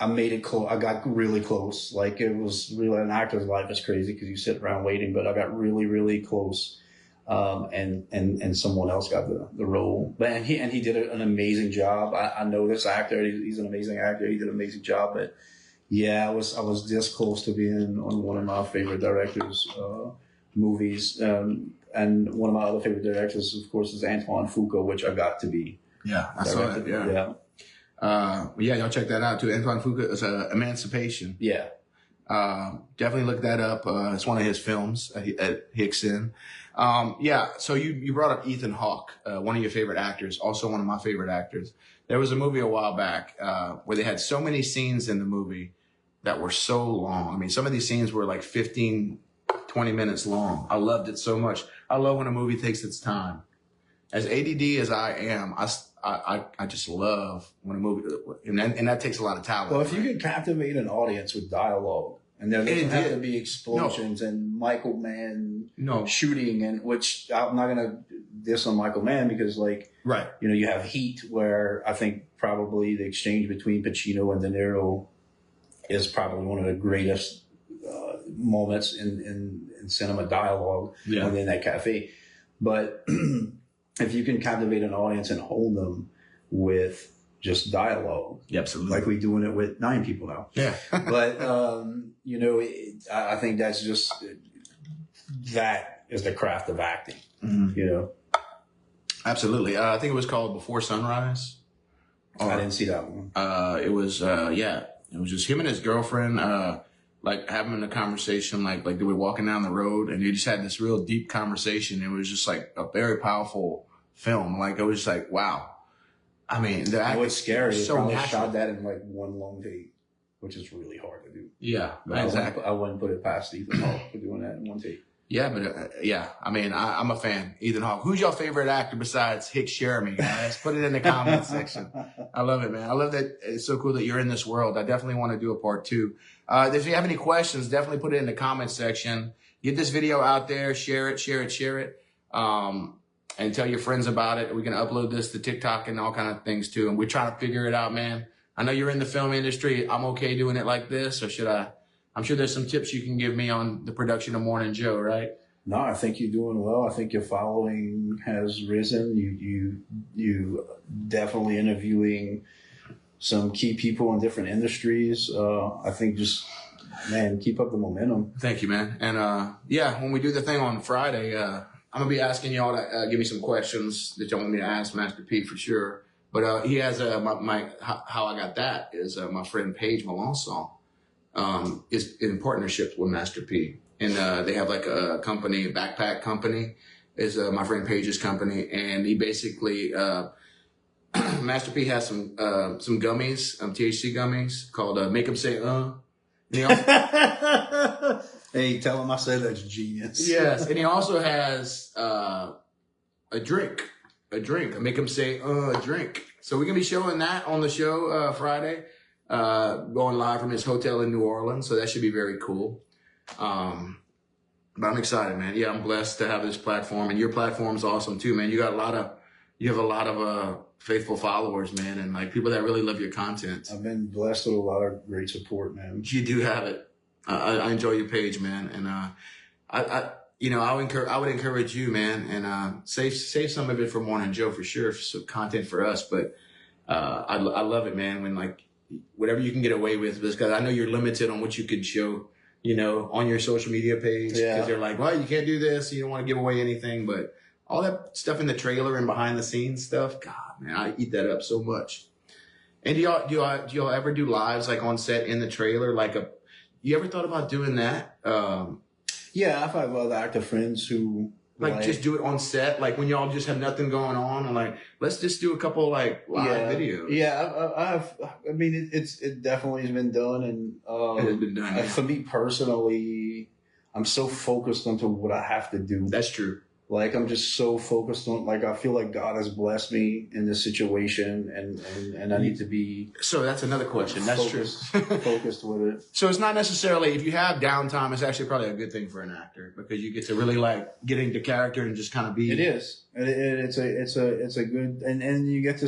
made it close. I got really close. Like, it was really, an actor's life is crazy because you sit around waiting, but I got really, really close. And someone else got the role. But he did an amazing job. I know this actor. He's an amazing actor. He did an amazing job. But yeah, I was this close to being on one of my favorite directors' movies. And one of my other favorite directors, of course, is Antoine Fuqua, which I got to be. Yeah, I saw it. Yeah. Y'all check that out too. Antoine Fuqua is Emancipation. Yeah. Definitely look that up. It's one of his films at HICK So you brought up Ethan Hawke, one of your favorite actors, also one of my favorite actors. There was a movie a while back where they had so many scenes in the movie that were so long. I mean, some of these scenes were like 15, 20 minutes long. I loved it so much. I love when a movie takes its time. As ADD as I am, I just love when a movie, and that takes a lot of talent. Well, if you can captivate an audience with dialogue, and there doesn't have to be explosions and Michael Mann shooting, and which I'm not gonna diss on Michael Mann because, like, right, you have Heat, where I think probably the exchange between Pacino and De Niro is probably one of the greatest moments in cinema dialogue within that cafe. But if you can captivate an audience and hold them with just dialogue, absolutely, like we're doing it with 9 people now. Yeah. But I think that's just that is the craft of acting, you know? Absolutely. I think it was called Before Sunrise. I didn't see that one. It was just him and his girlfriend, like having a conversation, like they were walking down the road and they just had this real deep conversation. It was just like a very powerful film. Like, it was just like, wow. I mean, the acting was scary. They so probably natural. shot that in like one long take, which is really hard to do. Yeah, But exactly. I wouldn't put it past Ethan Hawke for doing that in one take. Yeah, but yeah, I mean, I'm a fan. Ethan Hawke. Who's your favorite actor besides HICK CHERAMIE, guys? Put it in the comments section. I love it, man. I love that. It's so cool that you're in this world. I definitely want to do a part 2. If you have any questions, definitely put it in the comments section. Get this video out there. Share it. And tell your friends about it. We can upload this to TikTok and all kind of things too. And we're trying to figure it out, man. I know you're in the film industry. I'm okay doing it like this, or should I? I'm sure there's some tips you can give me on the production of Mornin Joe, right? No, I think you're doing well. I think your following has risen. You definitely interviewing some key people in different industries. I think just, man, keep up the momentum. Thank you, man. And yeah, when we do the thing on Friday, I'm gonna be asking y'all to give me some questions that y'all want me to ask Master P for sure. But he has how I got that is my friend Paige Melanson is in partnership with Master P. And they have like a company, a backpack company, is my friend Paige's company. And he basically, Master P has some gummies, THC gummies called Make 'em Say And he also, Hey, tell him I said that's genius. yes, and he also has a drink, Make 'em Say a drink. So we're gonna be showing that on the show Friday, going live from his hotel in New Orleans. So that should be very cool. But I'm excited, man. Yeah, I'm blessed to have this platform, and your platform's awesome too, man. You have a lot of faithful followers, man, and like people that really love your content. I've been blessed with a lot of great support, man. You do have it. I enjoy your page, man, and I would encourage you, man, and save some of it for Mornin Joe for sure, for some content for us. But I love it, man, when like whatever you can get away with, because I know you're limited on what you can show, on your social media page, because they're like, well, you can't do this, you don't want to give away anything, but all that stuff in the trailer and behind the scenes stuff, God, man, I eat that up so much. And do y'all ever do lives like on set in the trailer, you ever thought about doing that? Yeah, I've had other actor friends who just do it on set, like when y'all just have nothing going on, and like let's just do a couple like live videos. Yeah, I mean, it definitely has been done, and it has been done. Yeah. For me personally, I'm so focused onto what I have to do. That's true. Like, I'm just so focused on, like, I feel like God has blessed me in this situation, and I need to be. So that's another question. That's true. Focused with it. So it's not necessarily, if you have downtime, it's actually probably a good thing for an actor, because you get to really like get into character and just kind of be. It is. It's a good, and you get to,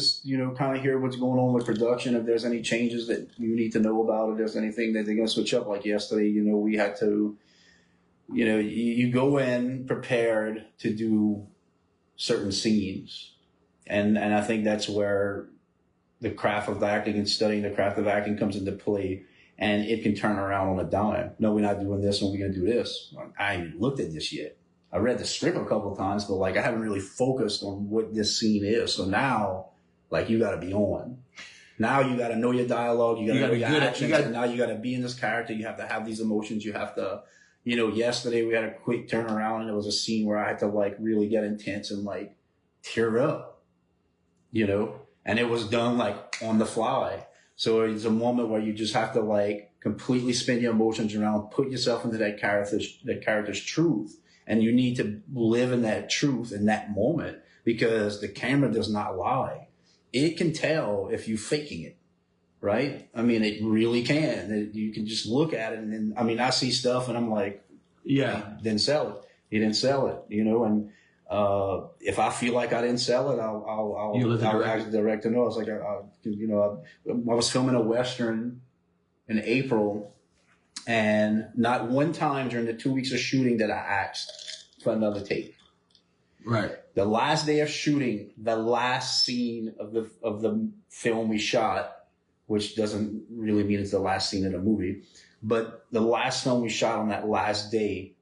kind of hear what's going on with production. If there's any changes that you need to know about, if there's anything that they're going to switch up, like yesterday, we had to. You go in prepared to do certain scenes. And I think that's where the craft of acting and studying the craft of acting comes into play. And it can turn around on a dime. No, we're not doing this and we're going to do this. I haven't even looked at this yet. I read the script a couple of times, but like I haven't really focused on what this scene is. So now, like, you got to be on. Now you got to know your dialogue. You got to know your actions. And now you got to be in this character. You have to have these emotions. You have to... yesterday we had a quick turnaround, and it was a scene where I had to like really get intense and like tear up, and it was done like on the fly. So it's a moment where you just have to like completely spin your emotions around, put yourself into that character's truth. And you need to live in that truth in that moment, because the camera does not lie. It can tell if you're faking it. Right? I mean, it really can. You can just look at it, and then, I mean, I see stuff, and I'm like, yeah, he didn't sell it. He didn't sell it, And if I feel like I didn't sell it, I'll ask the director. No, it's like, I was filming a Western in April, and not one time during the 2 weeks of shooting that I asked for another take. Right. The last day of shooting, the last scene of the film we shot, which doesn't really mean it's the last scene of the movie, but the last film we shot on that last day,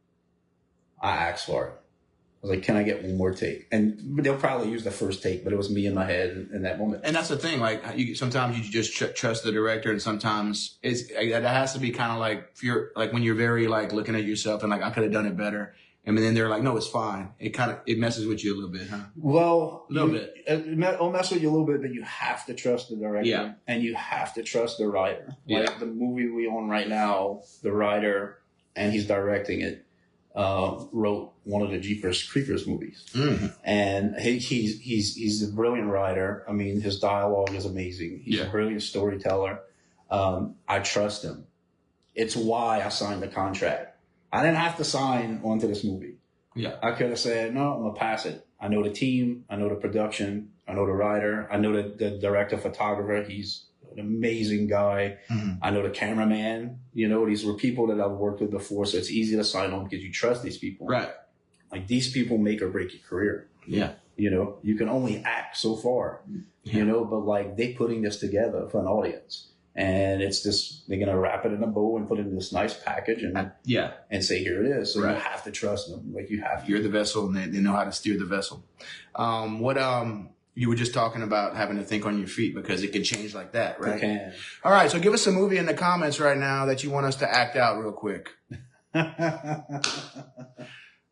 I asked for it. I was like, can I get one more take? And they'll probably use the first take, but it was me in my head in that moment. And that's the thing. Like, sometimes you just trust the director, and sometimes that has to be kind of like, if you're like, when you're very like looking at yourself and like, I could have done it better. And then they're like, no, it's fine. It messes with you a little bit, huh? Well, a little bit. It'll mess with you a little bit, but you have to trust the director. Yeah. And you have to trust the writer. Yeah. Like the movie we own right now, the writer, and he's directing it, wrote one of the Jeepers Creepers movies. Mm-hmm. And he's a brilliant writer. I mean, his dialogue is amazing. He's a brilliant storyteller. I trust him. It's why I signed the contract. I didn't have to sign onto this movie. Yeah. I could have said, no, I'm going to pass it. I know the team. I know the production. I know the writer. I know the director, photographer. He's an amazing guy. Mm-hmm. I know the cameraman. You know, these were people that I've worked with before, so it's easy to sign on because you trust these people. Right. Like, these people make or break your career. Yeah. You know, you can only act so far, you know, but like they putting this together for an audience. And it's just, they're going to wrap it in a bow and put it in this nice package and say, here it is. So you have to trust them. Like you have to. You're the vessel, and they know how to steer the vessel. You were just talking about having to think on your feet because it can change like that, right? It can. All right. So give us a movie in the comments right now that you want us to act out real quick. No,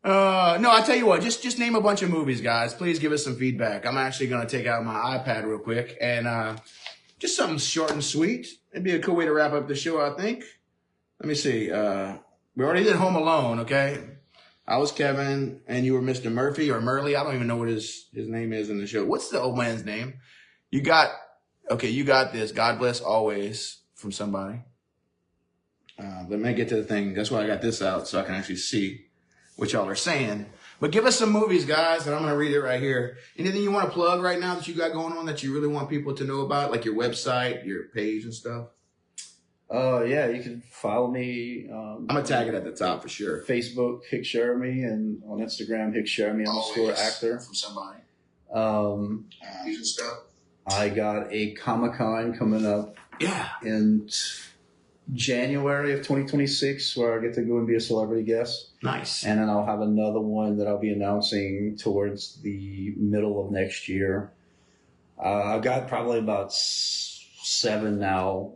I tell you what, just name a bunch of movies, guys. Please give us some feedback. I'm actually going to take out my iPad real quick and, just something short and sweet. It'd be a cool way to wrap up the show, I think. Let me see. We already did Home Alone, okay? I was Kevin, and you were Mr. Murphy or Murley. I don't even know what his name is in the show. What's the old man's name? You got this. God bless always from somebody. Let me get to the thing. That's why I got this out so I can actually see what y'all are saying. But give us some movies, guys, and I'm going to read it right here. Anything you want to plug right now that you got going on that you really want people to know about, like your website, your page and stuff? Yeah, you can follow me. I'm going to tag it at the top for sure. Facebook, HICK CHERAMIE, and on Instagram, HICK CHERAMIE _actor. From somebody. Using stuff. I got a Comic-Con coming up. Yeah. In January of 2026 where I get to go and be a celebrity guest. Nice. And then I'll have another one that I'll be announcing towards the middle of next year. I've got probably about 7 now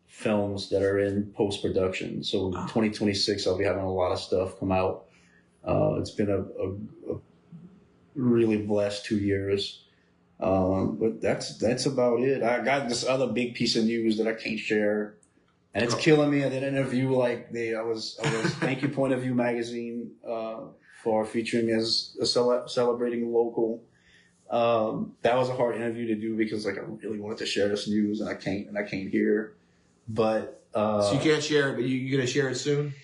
films that are in post-production. So 2026, I'll be having a lot of stuff come out. It's been a really blessed 2 years. But that's about it. I got this other big piece of news that I can't share. And it's killing me. I did an interview I was Thank You Point of View magazine for featuring as a celebrating local. That was a hard interview to do because like I really wanted to share this news and I can't hear. But so you can't share it, but you're gonna share it soon?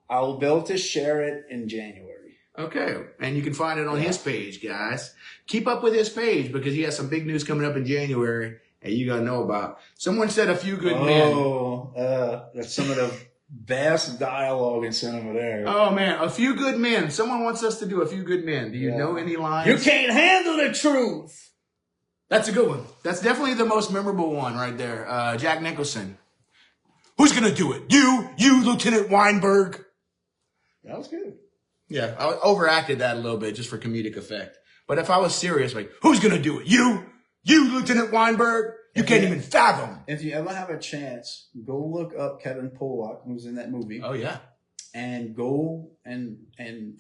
I'll be able to share it in January. Okay. And you can find it on his page, guys. Keep up with his page because he has some big news coming up in January. And you gotta know about. Someone said A Few Good Men. Oh, that's some of the best dialogue in cinema there. Oh man, A Few Good Men. Someone wants us to do A Few Good Men. Do you know any lines? You can't handle the truth. That's a good one. That's definitely the most memorable one right there. Jack Nicholson. Who's gonna do it? You, Lieutenant Weinberg. That was good. Yeah, I overacted that a little bit just for comedic effect. But if I was serious, like, who's gonna do it? You, Lieutenant Weinberg, you can't even fathom. If you ever have a chance, go look up Kevin Pollak, who's in that movie. Oh, yeah. And go and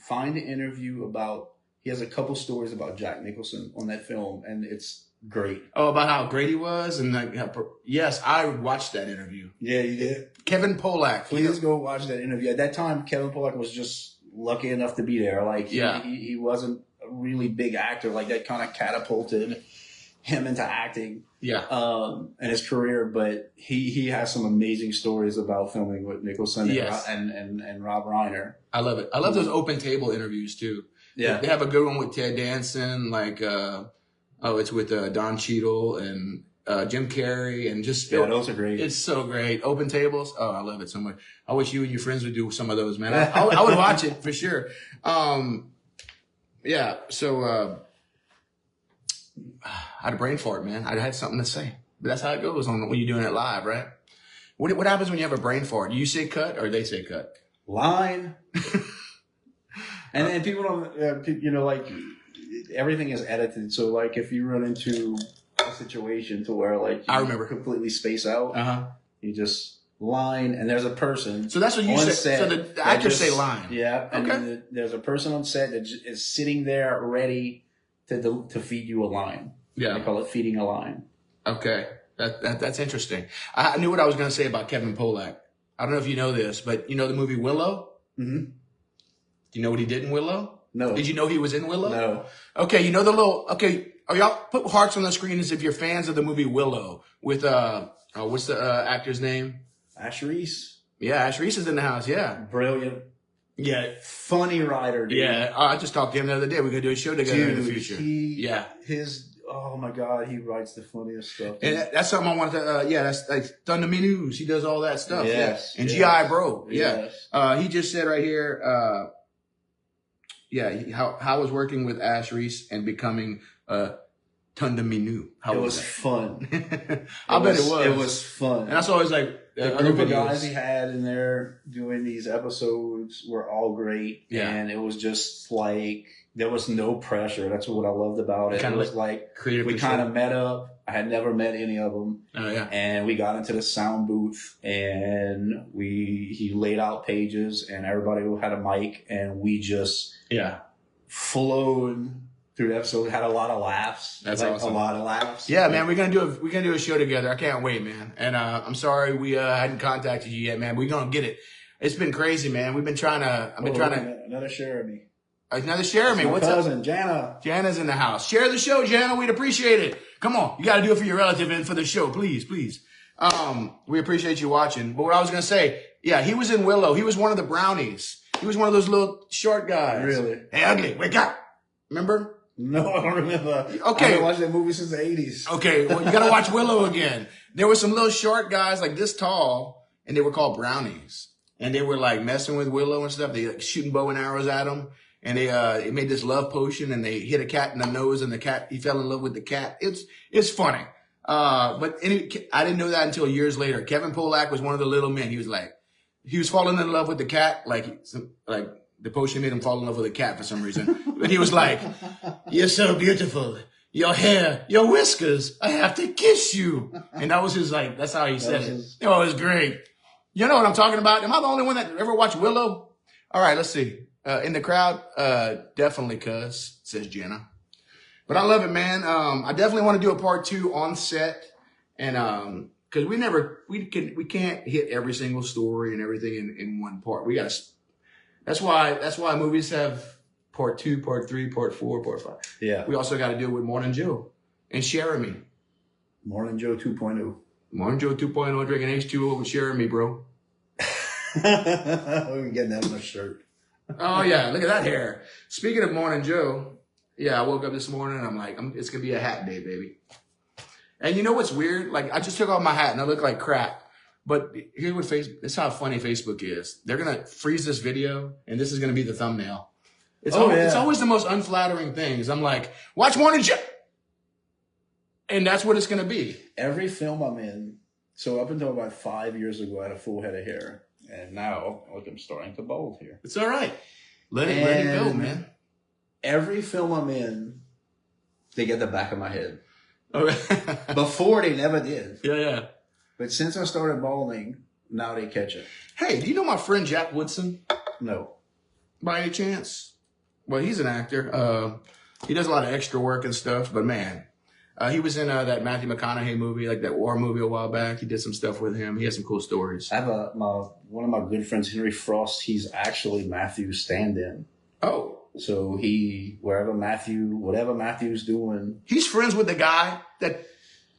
find an interview about, he has a couple stories about Jack Nicholson on that film, and it's great. Oh, about how great he was? And like, yes, I watched that interview. Yeah, you did? Kevin Pollak. Please go watch that interview. At that time, Kevin Pollak was just lucky enough to be there. Like, he wasn't a really big actor. Like, that kind of catapulted him into acting, and his career, but he has some amazing stories about filming with Nicholson and Rob Reiner. I love it. I love those open table interviews too. Yeah, they have a good one with Ted Danson, like it's with Don Cheadle and Jim Carrey, and just those are great. It's so great. Open tables. Oh, I love it so much. I wish you and your friends would do some of those, man. I would watch it for sure. Yeah. So. I had a brain fart, man. I had something to say. But that's how it goes when you're doing it live, right? What happens when you have a brain fart? Do you say cut or they say cut? Line. And then people don't, like everything is edited. So like if you run into a situation to where like I remember completely space out, you just line and there's a person. So that's what you said. So the actors say line. Yeah. And okay. then there's a person on set that is sitting there ready to feed you a line. Yeah. They call it feeding a line. Okay. That's interesting. I knew what I was going to say about Kevin Pollak. I don't know if you know this, but you know the movie Willow? Mm-hmm. Do you know what he did in Willow? No. Did you know he was in Willow? No. Okay, you know y'all put hearts on the screen as if you're fans of the movie Willow with, what's the actor's name? Ash Reese. Yeah, Ash Reese is in the house, yeah. Brilliant. Yeah. Funny writer, dude. Yeah, I just talked to him the other day. We're going to do a show together in the future. Oh my God, he writes the funniest stuff. And that's something I wanted to, that's like Thunder Me News. He does all that stuff. Yes. Yeah. And G.I. Bro. Yes. Yeah. He just said right here, how I was working with Ash Reese and becoming Thunder Me New. It was fun. I bet it was. It was fun. And that's always like the group of guys he had in there doing these episodes were all great. Yeah. And it was just like, there was no pressure. That's what I loved about it. It was like, we kind of met up. I had never met any of them. Oh, yeah. And we got into the sound booth and he laid out pages and everybody had a mic and we just flowed through the episode. Had a lot of laughs. That's awesome. A lot of laughs. Yeah, man, we're gonna do a show together. I can't wait, man. And I'm sorry we hadn't contacted you yet, man. We're gonna get it. It's been crazy, man. We've been trying to. Another Cheramie. Another Cheramie. What's cousin, up? Jana. Jana's in the house. Share the show, Jana. We'd appreciate it. Come on. You got to do it for your relative and for the show. Please, please. We appreciate you watching. But what I was going to say, he was in Willow. He was one of the brownies. He was one of those little short guys. Really? Hey, ugly, wake up. Remember? No, I don't remember. Okay. I haven't watched that movie since the 80s. Okay. Well, you got to watch Willow again. There were some little short guys like this tall, and they were called brownies. And they were like messing with Willow and stuff. They like shooting bow and arrows at him. And they made this love potion and they hit a cat in the nose and he fell in love with the cat. It's funny. But I didn't know that until years later. Kevin Pollak was one of the little men. He was falling in love with the cat. Like the potion made him fall in love with a cat for some reason. But he was like, "You're so beautiful. Your hair, your whiskers. I have to kiss you." And that was that's how he said it. It was great. You know what I'm talking about? Am I the only one that ever watched Willow? All right, let's see. In the crowd, definitely cuz, says Jenna. But I love it, man. I definitely want to do a part 2 on set. And, cause we can't hit every single story and everything in one part. That's why movies have part 2, part 3, part 4, part 5. Yeah. We also got to do it with Mornin Joe and Cheramie. Mornin Joe 2.0. Mornin Joe 2.0 drinking H2O with Cheramie, bro. We're getting that on a shirt. Oh, yeah. Look at that hair. Speaking of Mornin Joe, I woke up this morning and I'm like, it's going to be a hat day, baby. And you know what's weird? Like, I just took off my hat and I look like crap. But here's what this is how funny Facebook is. They're going to freeze this video and this is going to be the thumbnail. It's always the most unflattering things. I'm like, watch Mornin Joe. And that's what it's going to be. Every film I'm in, so up until about 5 years ago, I had a full head of hair. And now, look, I'm starting to bald here. It's all right. Let it go, man. Every film I'm in, they get the back of my head. Okay. Before, they never did. Yeah. But since I started balding, now they catch it. Hey, do you know my friend Jack Woodson? No. By any chance? Well, he's an actor. He does a lot of extra work and stuff, but man, he was in that Matthew McConaughey movie, like that war movie a while back. He did some stuff with him. He has some cool stories. I have one of my good friends, Henry Frost. He's actually Matthew's stand-in. Oh. So whatever Matthew's doing. He's friends with the guy that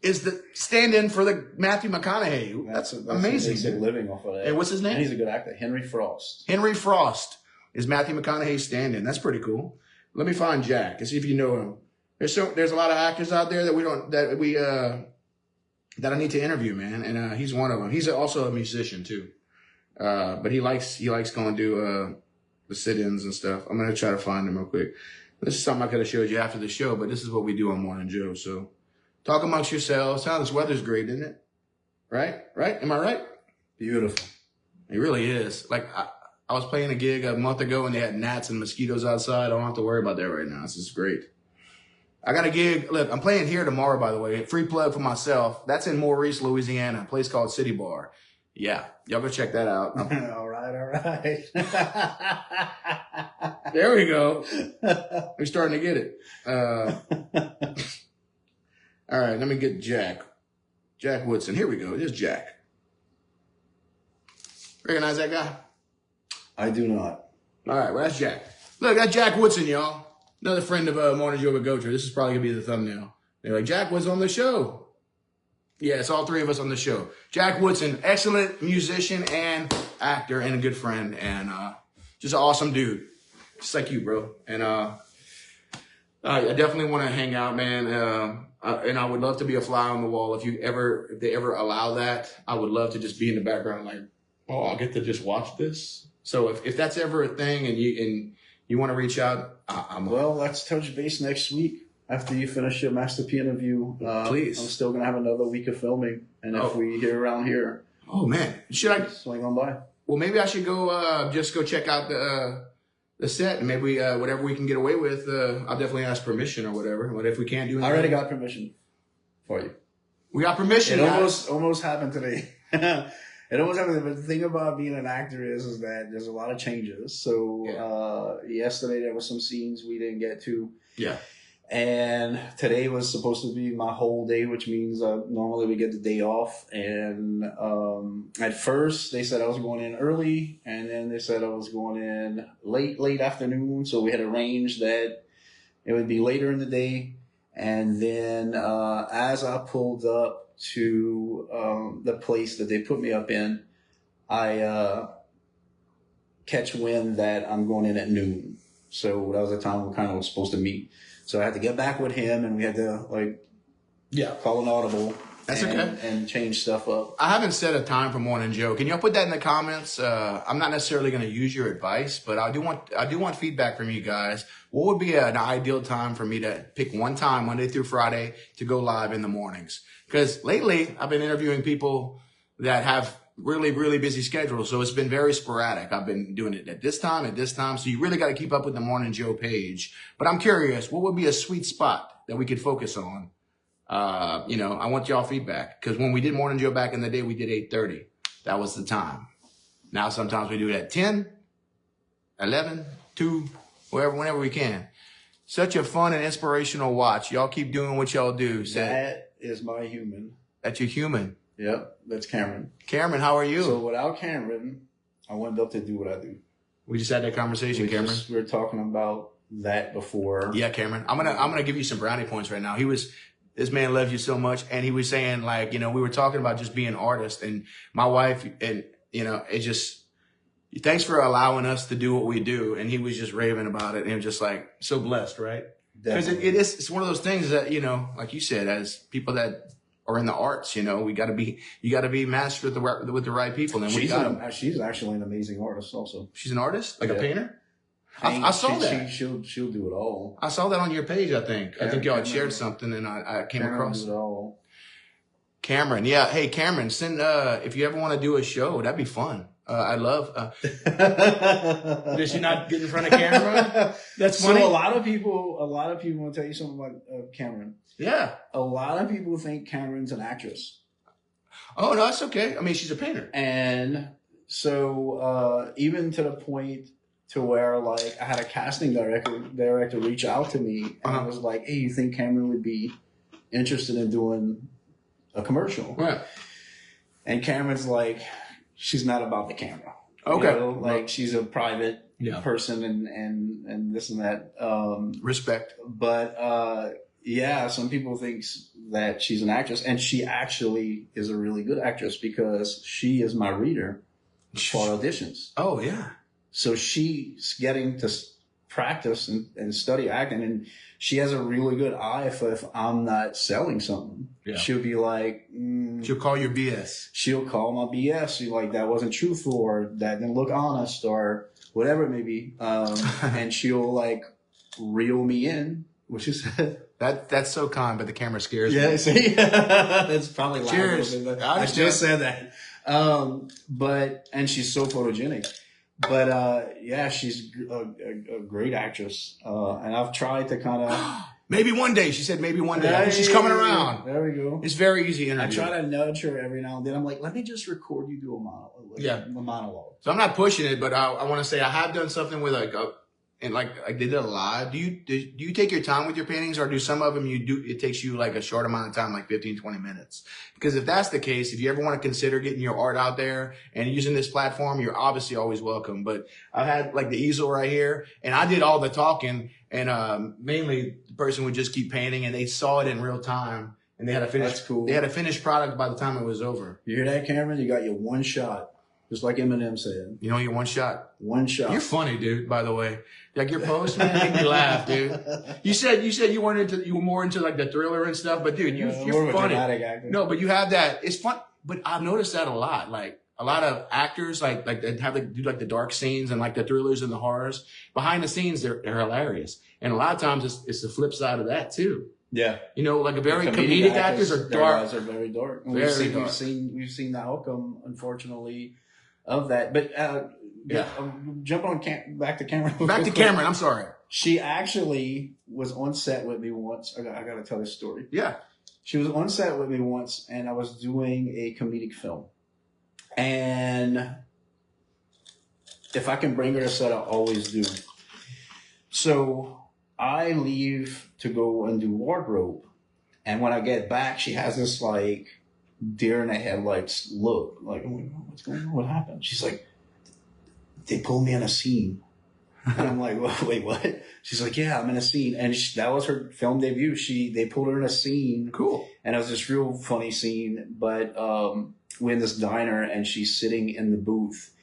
is the stand-in for the Matthew McConaughey. That's amazing. He's living off of that. And what's his name? And he's a good actor. Henry Frost. Henry Frost is Matthew McConaughey's stand-in. That's pretty cool. Let me find Jack and see if you know him. There's a lot of actors out there that I need to interview, man. And he's one of them. He's also a musician too. But he likes going to do the sit-ins and stuff. I'm gonna try to find him real quick. This is something I could have showed you after the show, but this is what we do on Mornin Joe. So talk amongst yourselves. This weather's great, isn't it? Right? Am I right? Beautiful. It really is. Like I was playing a gig a month ago and they had gnats and mosquitoes outside. I don't have to worry about that right now. This is great. I got a gig. Look, I'm playing here tomorrow, by the way. Free plug for myself. That's in Maurice, Louisiana, a place called City Bar. Yeah, y'all go check that out. All right. There we go. We're starting to get it. All right, let me get Jack. Jack Woodson. Here we go. There's Jack. Recognize that guy? I do not. All right, well, that's Jack. Look, that's Jack Woodson, y'all. Another friend of Mornin Joe with Gautreaux. This is probably going to be the thumbnail. They're like, Jack was on the show. Yeah, it's all three of us on the show. Jack Woodson, excellent musician and actor and a good friend and just an awesome dude. Just like you, bro. And I definitely want to hang out, man. And I would love to be a fly on the wall if they ever allow that. I would love to just be in the background, like, oh, I'll get to just watch this. So if that's ever a thing, and you want to reach out, well, let's touch base next week after you finish your Master P interview. Please, I'm still gonna have another week of filming, and if we hear around here, oh man, should I swing on by? Well, maybe I should go just go check out the set, and maybe whatever we can get away with, I'll definitely ask permission or whatever. But if we can't do anything, I already got permission for you. We got permission. It almost happened today. It almost happened. But the thing about being an actor is that there's a lot of changes. So yesterday there were some scenes we didn't get to. Yeah. And today was supposed to be my whole day, which means normally we get the day off. And at first they said I was going in early, and then they said I was going in late afternoon. So we had arranged that it would be later in the day. And then as I pulled up to the place that they put me up in, I catch wind that I'm going in at noon. So that was the time we kind of was supposed to meet. So I had to get back with him, and we had to call an audible. That's okay. And change stuff up. I haven't set a time for Mornin Joe. Can y'all put that in the comments? I'm not necessarily going to use your advice, but I do want feedback from you guys. What would be an ideal time for me to pick one time, Monday through Friday, to go live in the mornings? Because lately I've been interviewing people that have really, really busy schedules. So it's been very sporadic. I've been doing it at this time. So you really got to keep up with the Mornin Joe page. But I'm curious, what would be a sweet spot that we could focus on? I want y'all feedback, because when we did Mornin Joe back in the day, we did 8:30. That was the time. Now sometimes we do it at 10, 11, 2, whenever we can. Such a fun and inspirational watch. Y'all keep doing what y'all do. That is my human. That's your human. Yep, that's Cameron. Cameron, how are you? So without Cameron, I wouldn't be able to do what I do. We just had that conversation, Cameron. We were talking about that before. Yeah, Cameron. I'm gonna give you some brownie points right now. This man loves you so much, and he was saying, like, we were talking about just being artists, and my wife, and it just, thanks for allowing us to do what we do. And he was just raving about it, and just like so blessed, right? Because it's one of those things that, like you said, as people that are in the arts, you got to be mastered with the right people. And she's actually an amazing artist also. She's an artist, like a painter. I saw that. She'll do it all. I saw that on your page, I think. I think y'all had shared something, and I came across it all. Cameron, yeah. Hey, Cameron, send if you ever want to do a show, that'd be fun. I love. Did she not get in front of camera? That's funny. So a lot of people want to tell you something about Cameron. Yeah. A lot of people think Cameron's an actress. Oh, no, that's okay. I mean, she's a painter. And so even to the point to where, like, I had a casting director reach out to me, and I was like, hey, you think Cameron would be interested in doing a commercial? Right. And Cameron's like, she's not about the camera. Okay. She's a private person and this and that. Respect. But some people think that she's an actress, and she actually is a really good actress because she is my reader for auditions. Oh, yeah. So she's getting to practice and study acting, and she has a really good eye for if I'm not selling something. Yeah. She'll be like... she'll call your BS. She'll call my BS. She's like, that wasn't truthful, or that didn't look honest, or whatever it may be. And she'll, like, reel me in, which is... That's so kind, but the camera scares me. Yeah, see? That's probably loud. Cheers. I just said that. And she's so photogenic. But yeah, she's a great actress. And I've tried to kind of. Maybe one day. She said maybe one day. I think she's coming around. There we go. It's very easy interview. I try to nudge her every now and then. I'm like, let me just record you do a monologue. So I'm not pushing it, but I want to say I have done something with and they did a live. Do you take your time with your paintings, or do some of them it takes you like a short amount of time, like 15, 20 minutes? Because if that's the case, if you ever want to consider getting your art out there and using this platform, you're obviously always welcome. But I had like the easel right here, and I did all the talking, and mainly the person would just keep painting, and they saw it in real time, and they had a finished. That's cool. They had a finished product by the time it was over. You hear that, Cameron? You got your one shot. Just like Eminem said. You know, your one shot. One shot. You're funny, dude, by the way. Like your post, man, make me laugh, dude. You said you were more into like the thriller and stuff, but dude, you're funny. No, but you have that. It's fun. But I've noticed that a lot. Like a lot of actors like they have do like the dark scenes and like the thrillers and the horrors. Behind the scenes, they're hilarious. And a lot of times it's the flip side of that too. Yeah. You know, like a very comedic actors are dark. Guys are very dark. Very dark. We've seen the outcome, unfortunately, of that. But jump on back to Cameron. Back to Cameron. I'm sorry. She actually was on set with me once. I got to tell this story. Yeah. She was on set with me once, and I was doing a comedic film. And if I can bring her to set, I always do. So I leave to go and do wardrobe. And when I get back, she has this like deer in the headlights look. Like, what's going on? What happened? She's like, they pulled me in a scene. And I'm like, wait, what? She's like, yeah, I'm in a scene. And that was her film debut. They pulled her in a scene. Cool. And it was this real funny scene. But we're in this diner and she's sitting in the booth.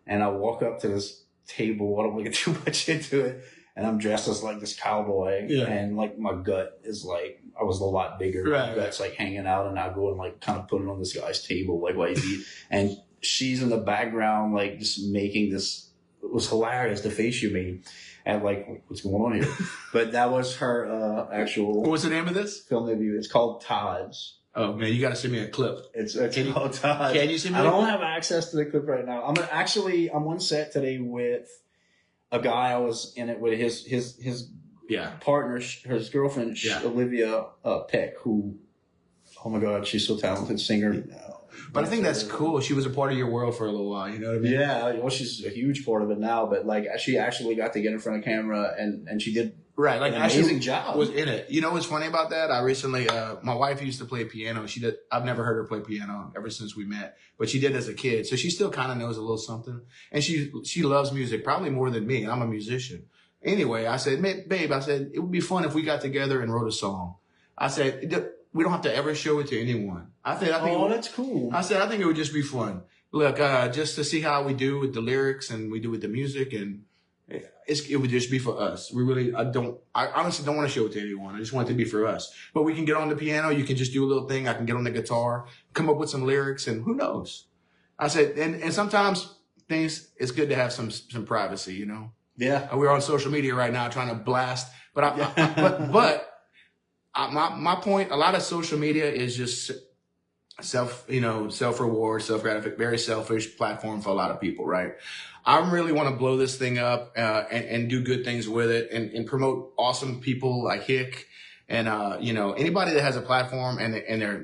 And I walk up to this table. I don't want to get too much into it. And I'm dressed as like this cowboy. Yeah. And like my gut is like, I was a lot bigger. Right, my gut's like hanging out. And I go and like kind of put it on this guy's table, like while he's eating. And she's in the background, like just making this. It was hilarious, the face you made. And like, what's going on here? But that was her actual. What was the name of this? Film debut. It's called Todd's. Oh man, you got to send me a clip. It's called Todd's. Can you send me? I don't have access to the clip right now. I'm on set today with a guy. I was in it with his partner, his girlfriend, Olivia Peck, who, oh my God, she's so talented singer. But I think that's cool. She was a part of your world for a little while. You know what I mean? Yeah. Well, she's a huge part of it now. But like, she actually got to get in front of camera, and she did like an amazing job. Was in it. You know what's funny about that? I recently, my wife used to play piano. I've never heard her play piano ever since we met, but she did as a kid. So she still kind of knows a little something, and she loves music probably more than me. I'm a musician. Anyway, I said, babe, it would be fun if we got together and wrote a song. I said, we don't have to ever show it to anyone. I think that's cool. I said, I think it would just be fun. Look, just to see how we do with the lyrics and we do with the music, and it would just be for us. I honestly don't want to show it to anyone. I just want it to be for us. But we can get on the piano. You can just do a little thing. I can get on the guitar, come up with some lyrics, and who knows? I said, and sometimes it's good to have some privacy, you know? Yeah. We're on social media right now trying to blast, but my point, a lot of social media is just self-reward, self-gratification, very selfish platform for a lot of people, right? I really want to blow this thing up, and do good things with it and promote awesome people like HICK and, anybody that has a platform and they're,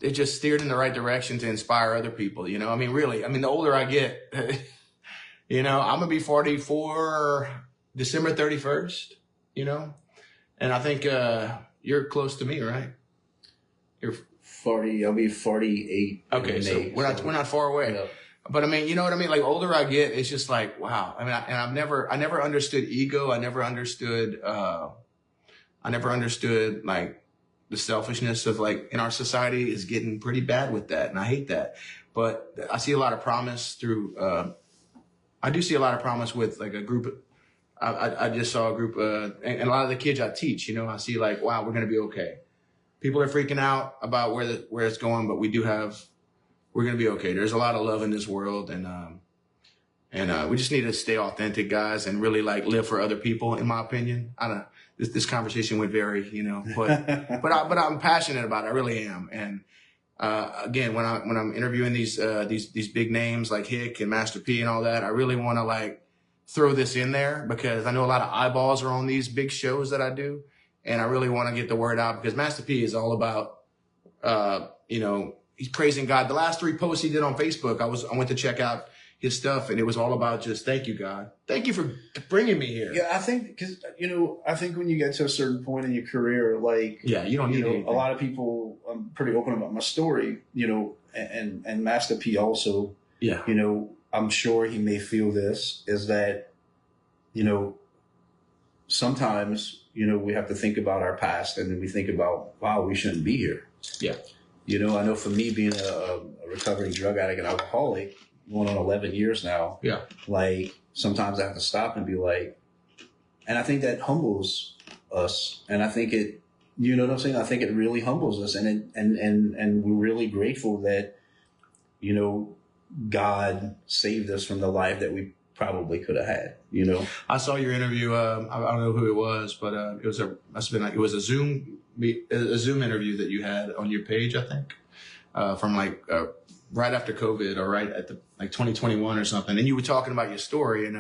they're just steered in the right direction to inspire other people, you know? I mean, really, the older I get, I'm going to be 44 December 31st, and I think you're close to me, right? You're 40. I'll be 48. Okay, so we're not far away. Yep. But you know what I mean? Like, older I get, it's just like, wow. I never understood ego. I never understood like the selfishness of like in our society is getting pretty bad with that, and I hate that. But I see a lot of promise through. I do see a lot of promise with like a group. I just saw a group, and a lot of the kids I teach, I see like, wow, we're going to be okay. People are freaking out about where it's going, but we're going to be okay. There's a lot of love in this world. And we just need to stay authentic, guys, and really like live for other people, in my opinion. This conversation would vary, but I'm passionate about it. I really am. And again, when I'm interviewing these big names like Hick and Master P and all that, I really want to like throw this in there because I know a lot of eyeballs are on these big shows that I do. And I really want to get the word out because Master P is all about, he's praising God. The last 3 posts he did on Facebook, I went to check out his stuff and it was all about just, thank you, God. Thank you for bringing me here. Yeah, I think because, I think when you get to a certain point in your career, like, yeah, you don't need anything. A lot of people, I'm pretty open about my story, and Master P also, yeah, I'm sure he may feel this is that, sometimes, we have to think about our past and then we think about, wow, we shouldn't be here. Yeah. I know for me being a recovering drug addict and alcoholic, going on 11 years now. Yeah. Like sometimes I have to stop and be like, and I think that humbles us. And I think it, you know what I'm saying? I think it really humbles us. And we're really grateful that, God saved us from the life that we probably could have had, I saw your interview. I don't know who it was, but it was a Zoom interview that you had on your page, I think, from like right after COVID or right at the like 2021 or something. And you were talking about your story, and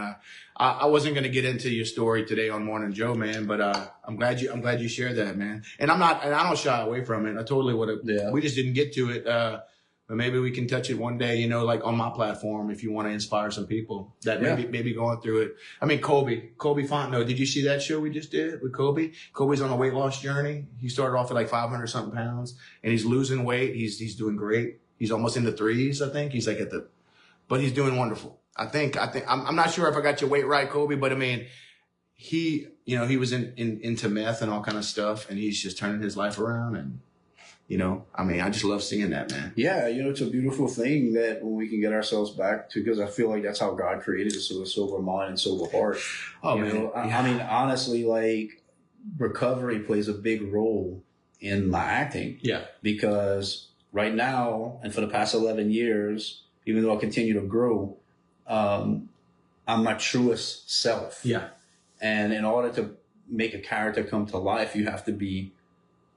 I wasn't going to get into your story today on Mornin Joe, man, but I'm glad you shared that, man. And I don't shy away from it. I totally would have. Yeah. We just didn't get to it. But maybe we can touch it one day, like on my platform, if you want to inspire some people that maybe going through it. I mean, Kobe Fontenot, did you see that show we just did with Kobe? Kobe's on a weight loss journey. He started off at like 500 something pounds and he's losing weight. He's doing great. He's almost in the 3s, I think. He's like but he's doing wonderful. I'm not sure if I got your weight right, Kobe, but I mean, he was into meth and all kind of stuff and he's just turning his life around and, I just love seeing that, man. Yeah, it's a beautiful thing that when we can get ourselves back to, because I feel like that's how God created us, with a sober mind and sober heart. Oh, man. I mean, honestly, like recovery plays a big role in my acting. Yeah. Because right now, and for the past 11 years, even though I continue to grow, I'm my truest self. Yeah. And in order to make a character come to life, you have to be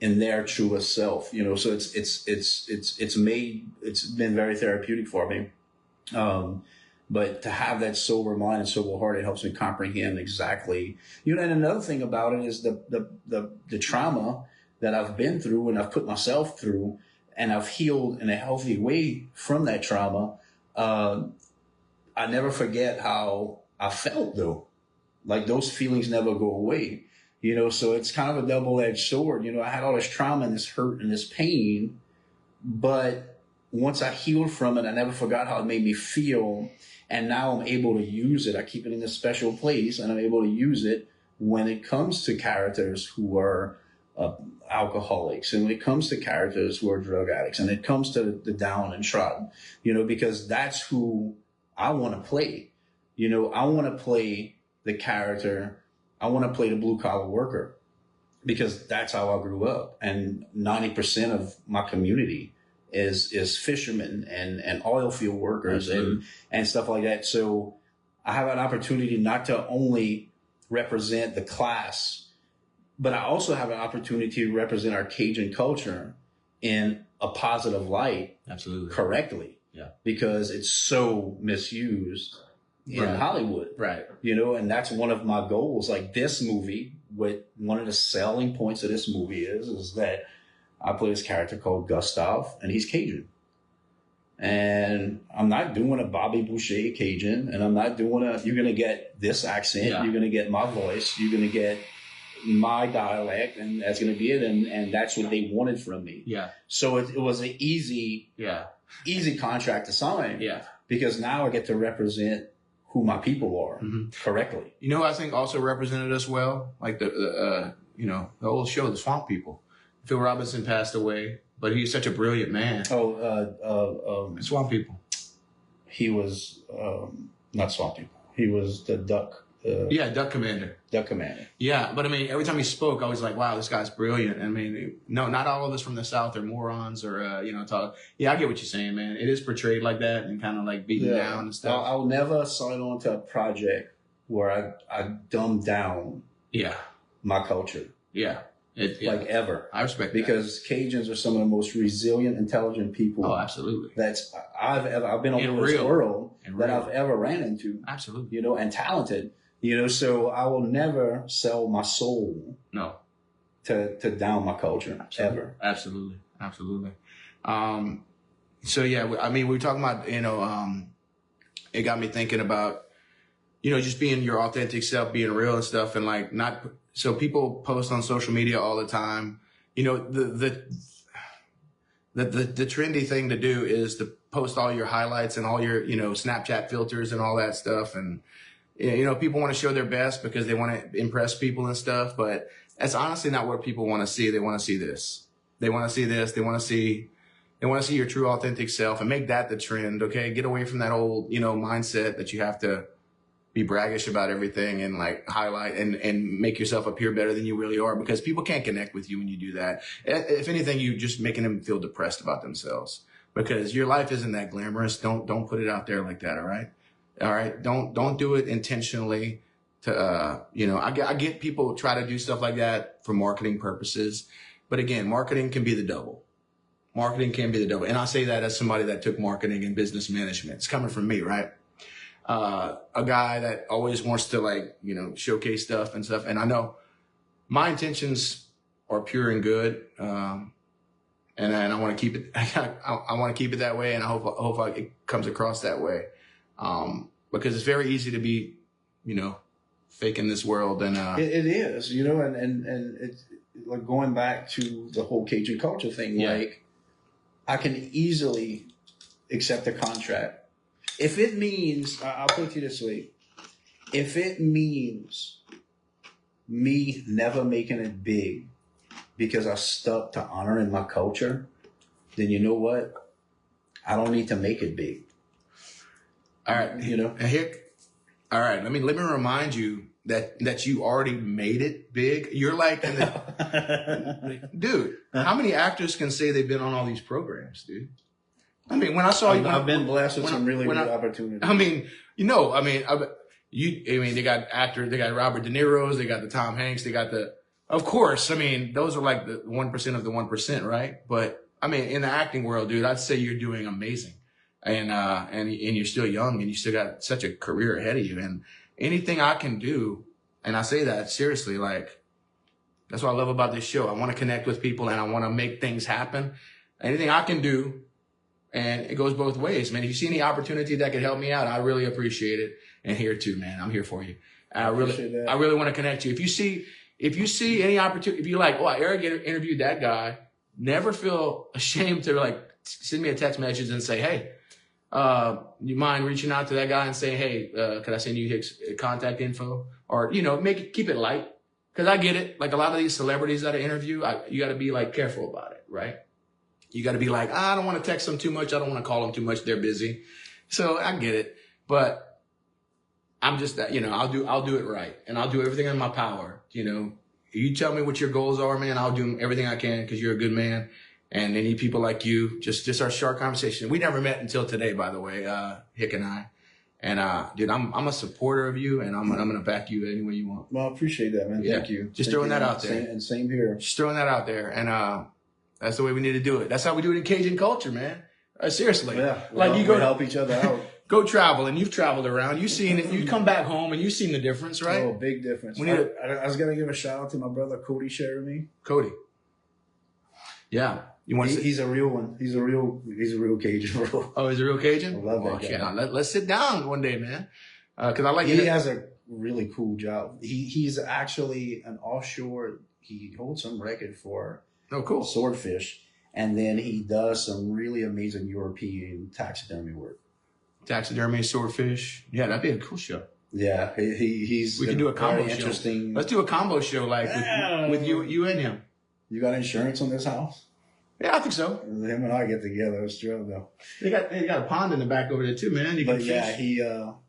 in their truest self, so it's been very therapeutic for me. But to have that sober mind and sober heart, it helps me comprehend exactly, and another thing about it is the trauma that I've been through and I've put myself through and I've healed in a healthy way from that trauma. I never forget how I felt though. Like those feelings never go away. So it's kind of a double-edged sword. I had all this trauma and this hurt and this pain, but once I healed from it, I never forgot how it made me feel. And now I'm able to use it. I keep it in a special place and I'm able to use it when it comes to characters who are alcoholics and when it comes to characters who are drug addicts and it comes to the down and trodden, because that's who I want to play. I want to play the character. I want to play the blue collar worker because that's how I grew up. And 90% of my community is fishermen and oil field workers and stuff like that. So I have an opportunity not to only represent the class, but I also have an opportunity to represent our Cajun culture in a positive light. Absolutely. Correctly. Yeah. Because it's so misused in Hollywood. Right. And that's one of my goals. Like this movie, one of the selling points of this movie is that I play this character called Gustav and he's Cajun. And I'm not doing a Bobby Boucher Cajun and I'm not doing you're going to get this accent. Yeah. You're going to get my voice. You're going to get my dialect and that's going to be it. And that's what they wanted from me. Yeah. So it was an easy contract to sign. Yeah. Because now I get to represent who my people are correctly. I think also represented us well, like the old show, The Swamp People. Phil Robinson passed away, but he's such a brilliant man. Swamp People. He was not Swamp People. He was the Duck. Duck Commander. Duck Commander. Yeah, but I mean, every time he spoke, I was like, wow, this guy's brilliant. I mean, no, not all of us from the South are morons or, talk. Yeah, I get what you're saying, man. It is portrayed like that and kind of like beaten down and stuff. I'll never sign on to a project where I dumb down my culture. Yeah. like ever. I respect because Cajuns are some of the most resilient, intelligent people. Oh, absolutely. I've been over this world that I've ever ran into. Absolutely. And talented. So I will never sell my soul. No. To down my culture. Absolutely. Ever. Absolutely. Absolutely. So yeah, I mean, we were talking about, it got me thinking about, just being your authentic self, being real and stuff, and like so people post on social media all the time. The trendy thing to do is to post all your highlights and all your, Snapchat filters and all that stuff. And, people want to show their best because they want to impress people and stuff, but that's honestly not what people want to see. They want to see this. They want to see this. They want to see your true authentic self and make that the trend. Okay. Get away from that old, mindset that you have to be braggish about everything and like highlight and make yourself appear better than you really are, because people can't connect with you when you do that. If anything, you're just making them feel depressed about themselves because your life isn't that glamorous. Don't put it out there like that. All right. All right. Don't do it intentionally to, I get people try to do stuff like that for marketing purposes. But again, marketing can be the devil. Marketing can be the devil. And I say that as somebody that took marketing and business management. It's coming from me, right? A guy that always wants to showcase stuff and stuff. And I know my intentions are pure and good. And I want to keep it, I want to keep it that way. And I hope it comes across that way. Because it's very easy to be, fake in this world. And, it is, and it's like going back to the whole Cajun culture thing. Yeah. Like I can easily accept a contract. If it means, I'll put it to you this way, if it means me never making it big because I stuck to honoring my culture, then you know what? I don't need to make it big. All right. Hick, all right. Let me remind you that you already made it big. You're like, dude, how many actors can say they've been on all these programs, dude? I mean, when I saw you, I've been blessed with some really good opportunities. I mean, they got actors, they got Robert De Niro's, they got the Tom Hanks, they got of course, those are like the 1% of the 1%, right? But in the acting world, dude, I'd say you're doing amazing. And you're still young and you still got such a career ahead of you. And anything I can do, and I say that seriously, like, that's what I love about this show. I want to connect with people and I want to make things happen. Anything I can do. And it goes both ways, man. If you see any opportunity that could help me out, I really appreciate it. And here too, man, I'm here for you. I really want to connect you. If you see any opportunity, if you're like, Eric interviewed that guy, never feel ashamed to send me a text message and say, hey, you mind reaching out to that guy and saying, hey, could I send you Hick's contact info? Or, keep it light. Cause I get it. Like a lot of these celebrities that I interview, you got to be careful about it, right? You got to be like, I don't want to text them too much. I don't want to call them too much. They're busy. So I get it. But I'm just that, I'll do it right. And I'll do everything in my power. You tell me what your goals are, man. I'll do everything I can because you're a good man. And any people like you, just our short conversation. We never met until today, by the way, Hick and I. And, dude, I'm a supporter of you and I'm going to back you any way you want. Well, I appreciate that, man. Yeah. Thank you. Just throwing that out there. And same here. Just throwing that out there. And, that's the way we need to do it. That's how we do it in Cajun culture, man. Seriously. Yeah. You go help each other out. Go travel, and you've traveled around. You've seen it. You come back home, and you've seen the difference, right? Oh, big difference. I was going to give a shout out to my brother, Cody Cherami. Cody. Yeah. He's a real one. He's a real Cajun, bro. Oh, he's a real Cajun? I love that guy. Yeah, let's sit down one day, man. Because I like He has a really cool job. He's actually an offshore. He holds some record for swordfish. And then he does some really amazing European taxidermy work. Taxidermy, swordfish. Yeah, that'd be a cool show. Yeah, he's. We can do a combo show. Interesting. Let's do a combo show with you and him. You got insurance on this house? Yeah, I think so. Him and I get together. It's true though. They got a pond in the back over there too, man.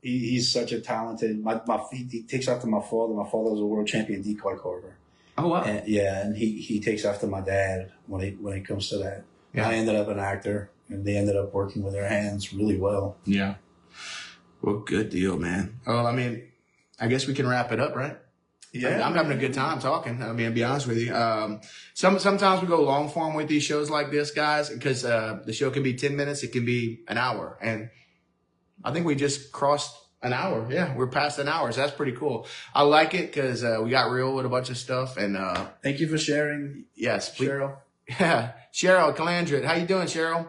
He's such a talented. He takes after my father. My father was a world champion decoy carver. Oh wow! And he takes after my dad when it comes to that. Yeah. I ended up an actor, and they ended up working with their hands really well. Yeah. Well, good deal, man. Well, I mean, I guess we can wrap it up, right? Yeah, I'm having a good time talking. I mean, to be honest with you. Sometimes we go long form with these shows like this, guys, because the show can be 10 minutes. It can be an hour. And I think we just crossed an hour. Yeah, we're past an hour. So that's pretty cool. I like it because we got real with a bunch of stuff. And thank you for sharing. Yes, please. Cheryl. Yeah, Cheryl Calandra. How you doing, Cheryl?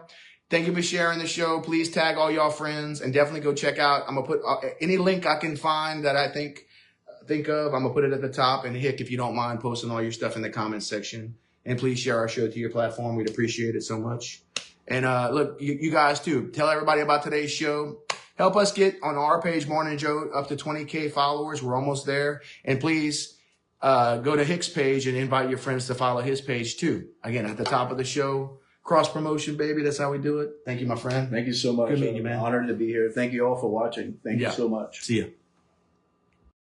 Thank you for sharing the show. Please tag all y'all friends and definitely go check out. I'm going to put any link I can find that I think of. I'm going to put it at the top. And Hick, if you don't mind posting all your stuff in the comments section. And please share our show to your platform. We'd appreciate it so much. And look, you guys too, tell everybody about today's show. Help us get on our page, Mornin Joe, up to 20K followers. We're almost there. And please go to Hick's page and invite your friends to follow his page too. Again, at the top of the show. Cross promotion, baby. That's how we do it. Thank you, my friend. Thank you so much. Good meeting you, man. Honored to be here. Thank you all for watching. Thank you so much. See ya.